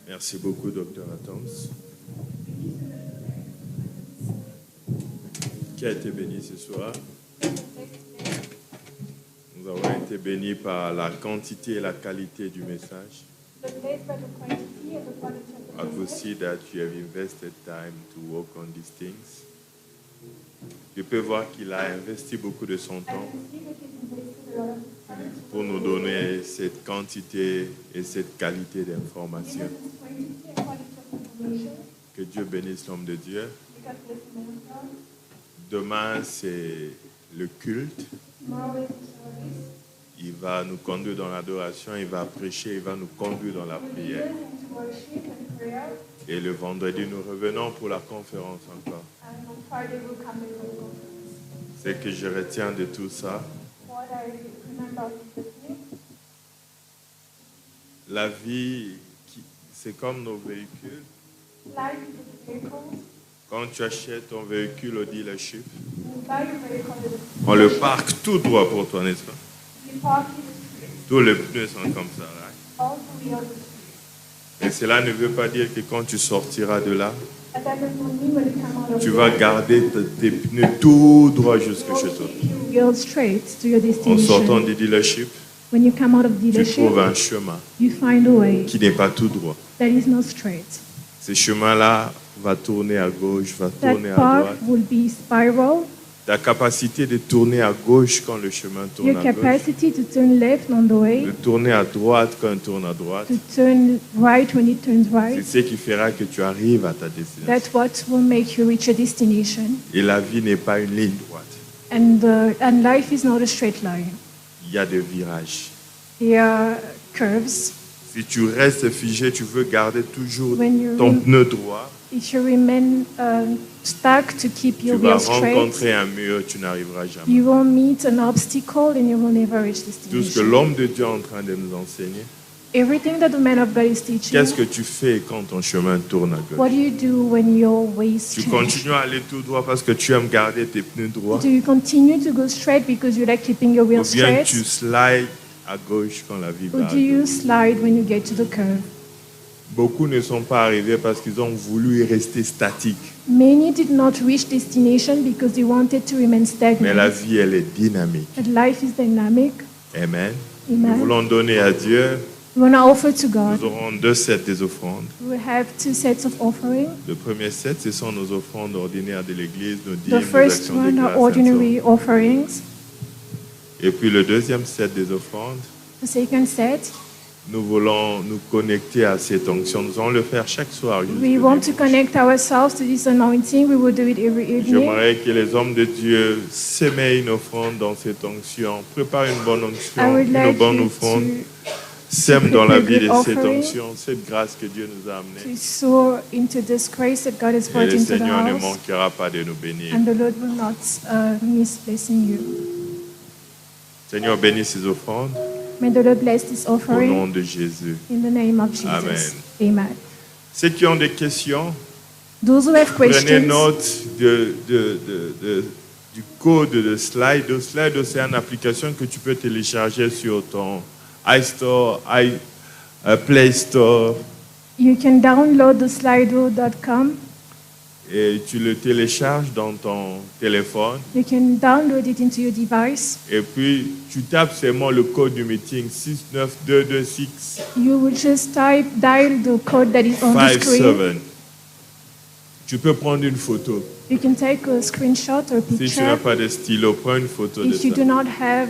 C: Merci beaucoup, Dr. Adams. Qui a été béni ce soir? Nous avons été bénis par la quantité et la qualité du message. I could see that you have invested time to work on these things. Je peux voir qu'il a investi beaucoup de son temps pour nous donner cette quantité et cette qualité d'information. Que Dieu bénisse l'homme de Dieu. Demain, c'est le culte. Il va nous conduire dans l'adoration, il va prêcher, il va nous conduire dans la prière. Et le vendredi, nous revenons pour la conférence encore. Ce que je retiens de tout ça, la vie, c'est comme nos véhicules. Quand tu achètes ton véhicule au dealership, on le parque tout droit pour toi, n'est-ce pas? Tous les pneus sont comme ça. Right? Et cela ne veut pas dire que quand tu sortiras de là, tu vas garder tes pneus tout droit jusque chez toi.
D: Go straight to your
C: En sortant
D: destination.
C: du dealership,
D: When you come out of
C: tu
D: dealership,
C: trouves un chemin
D: you find a way
C: qui n'est pas tout droit.
D: that is not straight.
C: Ce chemin-là va tourner à gauche, va tourner
D: That
C: à
D: path
C: droite.
D: will be spiral.
C: Ta capacité de tourner à gauche quand le chemin tourne
D: Your
C: à gauche,
D: capacity to turn left on the way,
C: de tourner à droite quand il tourne à droite,
D: to turn right when it turns
C: c'est
D: right.
C: ce qui fera que tu arrives à ta destination.
D: That's what will make you reach your destination.
C: Et la vie n'est pas une ligne droite.
D: And life is not a straight line.
C: Il y a des virages.
D: There are curves.
C: Si tu restes figé, tu veux garder toujours
D: When you
C: ton
D: rem-
C: pneu droit,
D: If you remain stuck to keep
C: tu
D: your
C: vas
D: wheels straight,
C: rencontrer un mur, tu n'arriveras jamais.
D: you will meet an obstacle and you will never reach
C: Tout ce que
D: destination.
C: l'homme de Dieu est en train de nous enseigner,
D: Everything that the man of God is teaching,
C: qu'est-ce que tu fais quand ton chemin tourne à
D: what
C: gauche?
D: do you do when your ways
C: Tu
D: change?
C: continues à aller tout droit parce que tu aimes garder tes pneus droits,
D: Do you continue to go straight because you like keeping your
C: ou
D: wheels
C: bien
D: straight?
C: tu slides à gauche quand la vie
D: Or
C: va à
D: do you
C: gauche.
D: slide when you get to the curve?
C: Beaucoup ne sont pas arrivés parce qu'ils ont voulu rester statiques.
D: Many did not reach destination because they wanted to remain
C: Mais la
D: stagnant.
C: vie, elle est dynamique.
D: But life is dynamic.
C: Amen.
D: Amen.
C: Nous voulons donner à Dieu.
D: We want to offer to God.
C: Nous aurons 2 sets des offrandes.
D: We have 2 sets of offering.
C: Le premier set, ce sont nos offrandes ordinaires de l'Église, nos dîmes,
D: The
C: nos
D: first
C: actions de
D: one
C: grâce.
D: are ordinary offerings.
C: Et puis le deuxième set des offrandes,
D: The second set,
C: nous voulons nous connecter à cette onction. Nous allons le faire chaque soir.
D: We want to connect ourselves to this anointing. We will do it every evening.
C: J'aimerais que les hommes de Dieu sèment une offrande dans cette onction. Prépare une bonne onction,
D: I would
C: une
D: like
C: bonne
D: you
C: offrande.
D: to
C: Sème dans la vie de
D: prepare
C: cette
D: good offering.
C: onction, cette grâce que Dieu nous a amenée.
D: sow into this grace that God has
C: Et
D: brought
C: le
D: into the
C: Seigneur ne
D: house,
C: manquera pas de nous bénir.
D: and the Lord will not miss blessing you.
C: Seigneur, bénis ces offrandes
D: May the Lord bless this
C: au nom
D: offering
C: de Jésus.
D: in the name of Jesus.
C: Amen.
D: Amen.
C: Ceux qui ont des questions,
D: Those who have
C: prenez
D: questions,
C: note du code de Slido. Slido, c'est une application que tu peux télécharger sur ton iStore, Play Store,
D: you can download the slido.com.
C: et tu le télécharges dans ton téléphone.
D: You can download it into your device.
C: Et puis, tu tapes seulement le code du meeting 6922657.
D: You will just dial the code that is on the screen.
C: Tu peux prendre une photo.
D: You can take a screenshot or
C: Si tu n'as
D: picture.
C: pas de stylo, prends une photo de
D: If you
C: ça.
D: do not have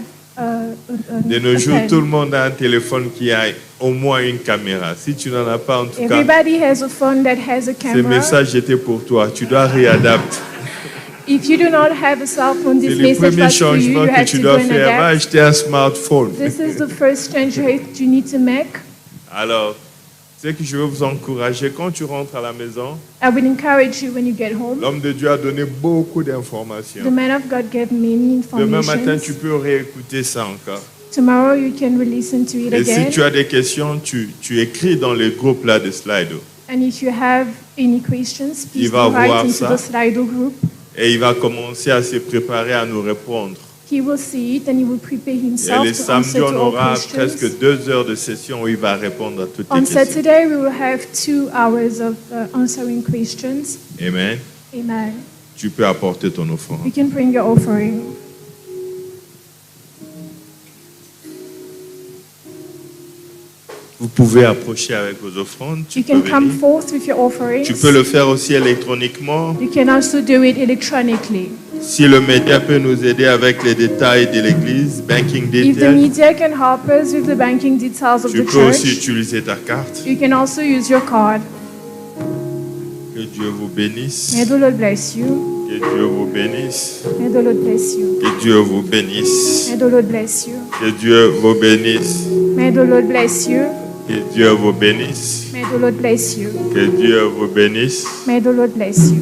C: De nos
D: a
C: jours,
D: pen.
C: tout le monde a un téléphone qui a au moins une caméra. Si tu n'en as pas, en tout cas,
D: Everybody has a phone that has a
C: ce
D: camera.
C: message était pour toi. Tu dois réadapter.
D: If you do not have a cell phone,
C: C'est
D: this
C: le
D: message
C: premier
D: was for you.
C: changement
D: You
C: que
D: have
C: tu
D: to
C: dois
D: go and
C: faire. Va
D: adapt.
C: acheter un smartphone.
D: This is the first change you need to make.
C: Alors, c'est que je veux vous encourager. Quand tu rentres à la maison,
D: I would encourage you when you get home.
C: l'homme de Dieu a donné beaucoup
D: The
C: d'informations.
D: man of God gave many
C: Demain matin,
D: information.
C: tu peux réécouter ça encore.
D: Tomorrow you can listen to it
C: Et si
D: again.
C: tu as des questions, tu écris dans le groupe là de Slido.
D: And if you have any questions, please
C: Il va
D: write
C: voir
D: into
C: ça.
D: the Slido group.
C: Et il va commencer à se préparer à nous répondre.
D: He will see it and he will prepare
C: Et
D: himself
C: les
D: to
C: samedis,
D: answer
C: on
D: to all
C: aura
D: questions.
C: presque 2 heures de session où il va répondre à toutes les
D: On
C: questions.
D: Saturday we will have 2 hours of answering questions.
C: Amen.
D: Amen.
C: Tu peux apporter ton offrande.
D: You can bring your offering.
C: Vous pouvez approcher avec vos offrandes. Tu
D: You
C: peux
D: can come
C: venir.
D: forth with your offerings.
C: Tu peux le faire aussi électroniquement.
D: You can also do it electronically.
C: Si le média peut nous aider avec les détails de l'église, banking
D: If the
C: details,
D: media can help us with the banking details of
C: tu
D: the
C: peux aussi
D: church,
C: utiliser ta carte.
D: you can also use your card.
C: Que Dieu vous bénisse.
D: May the Lord bless you.
C: Que Dieu vous bénisse.
D: May the Lord bless you.
C: Que Dieu vous bénisse.
D: May the Lord bless you.
C: Que Dieu vous bénisse.
D: May the Lord bless you.
C: Que Dieu vous bénisse.
D: May the Lord bless you.
C: Que Dieu vous bénisse.
D: May the Lord bless you.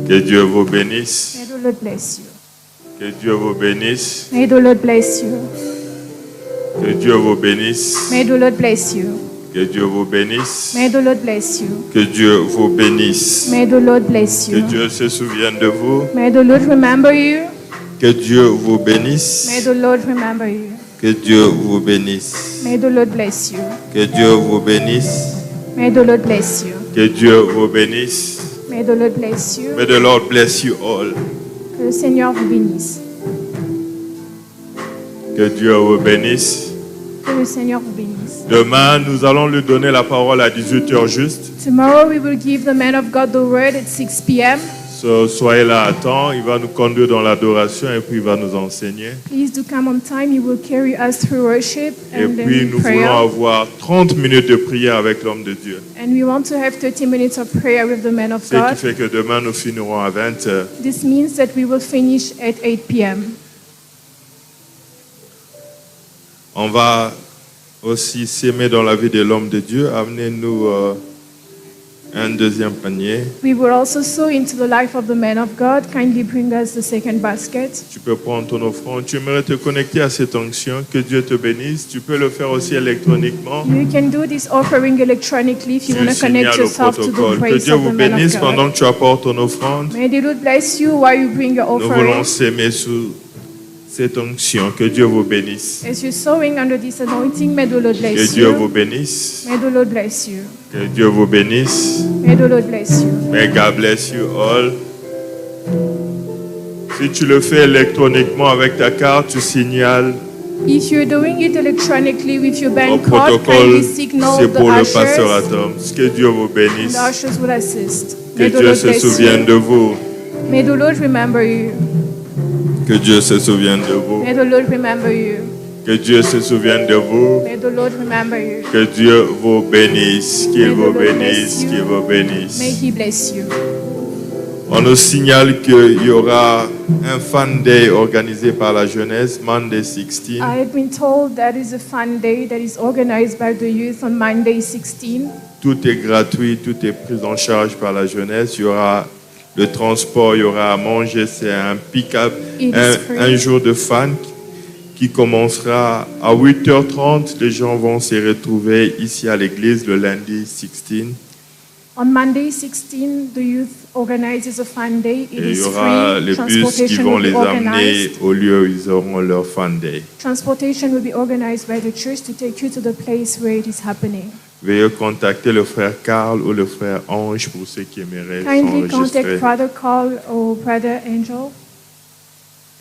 C: Que Dieu vous bénisse.
D: May the Lord bless you.
C: Que Dieu vous bénisse.
D: May the Lord bless you.
C: Que Dieu vous bénisse.
D: May the Lord bless you.
C: Que Dieu vous bénisse.
D: May the Lord bless you.
C: Que Dieu vous bénisse.
D: May the Lord bless
C: Que
D: you.
C: Dieu se souvienne de vous.
D: May the Lord remember you.
C: Que Dieu vous bénisse.
D: May the Lord remember you.
C: Que Dieu vous bénisse.
D: May the Lord bless you.
C: Que Dieu vous bénisse.
D: May the Lord bless you.
C: Que Dieu vous bénisse.
D: May the Lord bless you.
C: May the Lord bless you all.
D: Que le Seigneur vous bénisse.
C: Que Dieu vous bénisse.
D: Que le Seigneur vous bénisse.
C: Demain, nous allons lui donner la parole à 18h juste.
D: Tomorrow we will give the man of God the word at 6 p.m.
C: So, soyez là à temps. Il va nous conduire dans l'adoration et puis il va nous enseigner.
D: Please do come on time. He will carry us through worship
C: Et
D: and
C: puis,
D: then
C: nous voulons
D: prayer.
C: avoir 30 minutes de prière avec l'homme de Dieu.
D: And we want to have 30 minutes of prayer with the man of
C: Ce qui
D: God.
C: fait que demain, nous finirons à 20h.
D: This means that we will finish at 8 p.m.
C: On va aussi s'aimer dans la vie de l'homme de Dieu. Amenez-nous un deuxième panier.
D: We will also sow into the life of the man of God. Kindly bring us the second basket.
C: Tu peux prendre ton offrande. Tu aimerais te connecter à cette onction. Que Dieu te bénisse. Tu peux le faire aussi électroniquement.
D: You can do this offering electronically if you
C: Tu
D: want to connect
C: signales au
D: yourself to the
C: protocole. Que
D: praise
C: Dieu
D: of
C: vous
D: the man
C: bénisse
D: of God.
C: pendant que tu apportes ton offrande.
D: May the Lord bless you while you bring your
C: Nous voulons
D: offering.
C: s'aimer sous cette onction. Que Dieu vous bénisse.
D: As you're sowing under this anointing, may the Lord
C: Que
D: bless
C: Dieu vous
D: you.
C: bénisse.
D: May the Lord bless you.
C: Que Dieu vous bénisse.
D: May the Lord bless you.
C: May God bless you all. Si tu le fais électroniquement avec ta carte, tu signales
D: If you're doing it electronically with your
C: au
D: bank card,
C: protocole.
D: kindly signal
C: C'est
D: the
C: pour le pasteur
D: ushers,
C: Adam. Que Dieu vous
D: and
C: bénisse.
D: the ushers will assist.
C: Que
D: May the
C: Dieu
D: Lord
C: se
D: bless
C: souvienne de
D: you.
C: vous.
D: May the Lord remember you.
C: Que Dieu se souvienne de vous.
D: May the Lord remember you.
C: Que Dieu se souvienne de vous.
D: May the Lord remember you.
C: Que Dieu vous bénisse, qu'il
D: May the
C: vous
D: Lord
C: bénisse,
D: bless you.
C: qu'il vous bénisse.
D: May He bless you.
C: On nous signale qu'il y aura un fan day organisé par la jeunesse, Monday 16.
D: I have been told that is a fun day that is organized by the youth on Monday 16.
C: Tout est gratuit, tout est pris en charge par la jeunesse. Il y aura le transport, il y aura à manger, c'est un pick-up,
D: It is free.
C: un jour de fan qui commencera à 8h30. Les gens vont se retrouver ici à l'église le lundi 16.
D: On Monday 16, the youth organizes a fun day. It
C: Et il y
D: is
C: aura
D: free.
C: les bus qui
D: Transportation
C: vont
D: will
C: les
D: be
C: amener
D: organized.
C: au lieu où ils auront leur fan day.
D: Transportation will be organized by the church to take you to the place where it is happening.
C: Veuillez contacter le frère Carl ou le frère Ange pour ceux qui aimeraient
D: Kindly
C: s'enregistrer.
D: contact Brother Carl or Brother Angel.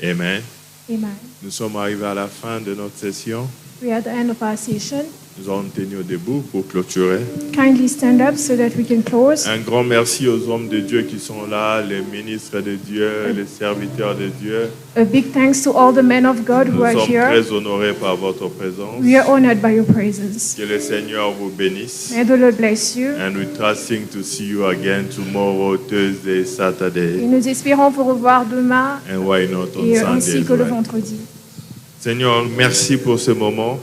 C: Amen.
D: Amen.
C: Nous sommes arrivés à la fin de notre session.
D: We are at the end of our session.
C: Nous allons tenir debout pour clôturer.
D: Kindly stand up so that we can close.
C: Un grand merci aux hommes de Dieu qui sont là, les ministres de Dieu, les serviteurs de Dieu.
D: A big thanks to all the men of God who
C: Nous
D: are
C: sommes
D: here.
C: très honorés par votre présence.
D: We are honored by your presence.
C: Que le Seigneur vous bénisse.
D: May the Lord bless you.
C: And we're trusting to see you again tomorrow, Thursday,
D: Et
C: Saturday,
D: nous espérons vous revoir demain
C: and why not on
D: et
C: Sunday
D: ainsi
C: as
D: que le
C: well.
D: vendredi.
C: Seigneur, merci pour ce moment.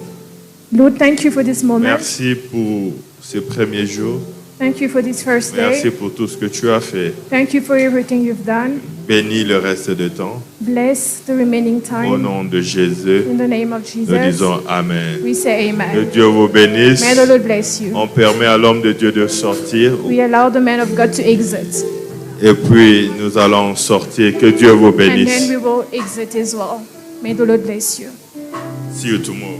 D: Lord, thank you for this moment.
C: Merci pour ce premier jour.
D: Thank you for this first
C: Merci
D: day.
C: pour tout ce que tu as fait.
D: Thank you for everything you've done.
C: Bénis le reste du temps.
D: Bless the remaining
C: Au
D: time.
C: nom de Jésus,
D: In the name of
C: nous
D: Jesus,
C: disons Amen.
D: we say
C: Que
D: amen.
C: Dieu vous bénisse.
D: May the Lord bless you.
C: On permet à l'homme de Dieu de sortir
D: We allow the man of God to exit.
C: et puis nous allons sortir. Que Dieu vous
D: And then
C: bénisse.
D: we will exit as well. May the Lord bless you.
C: See you tomorrow.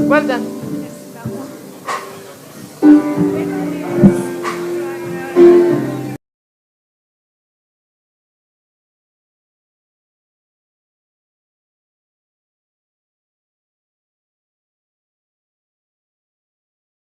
A: Well done.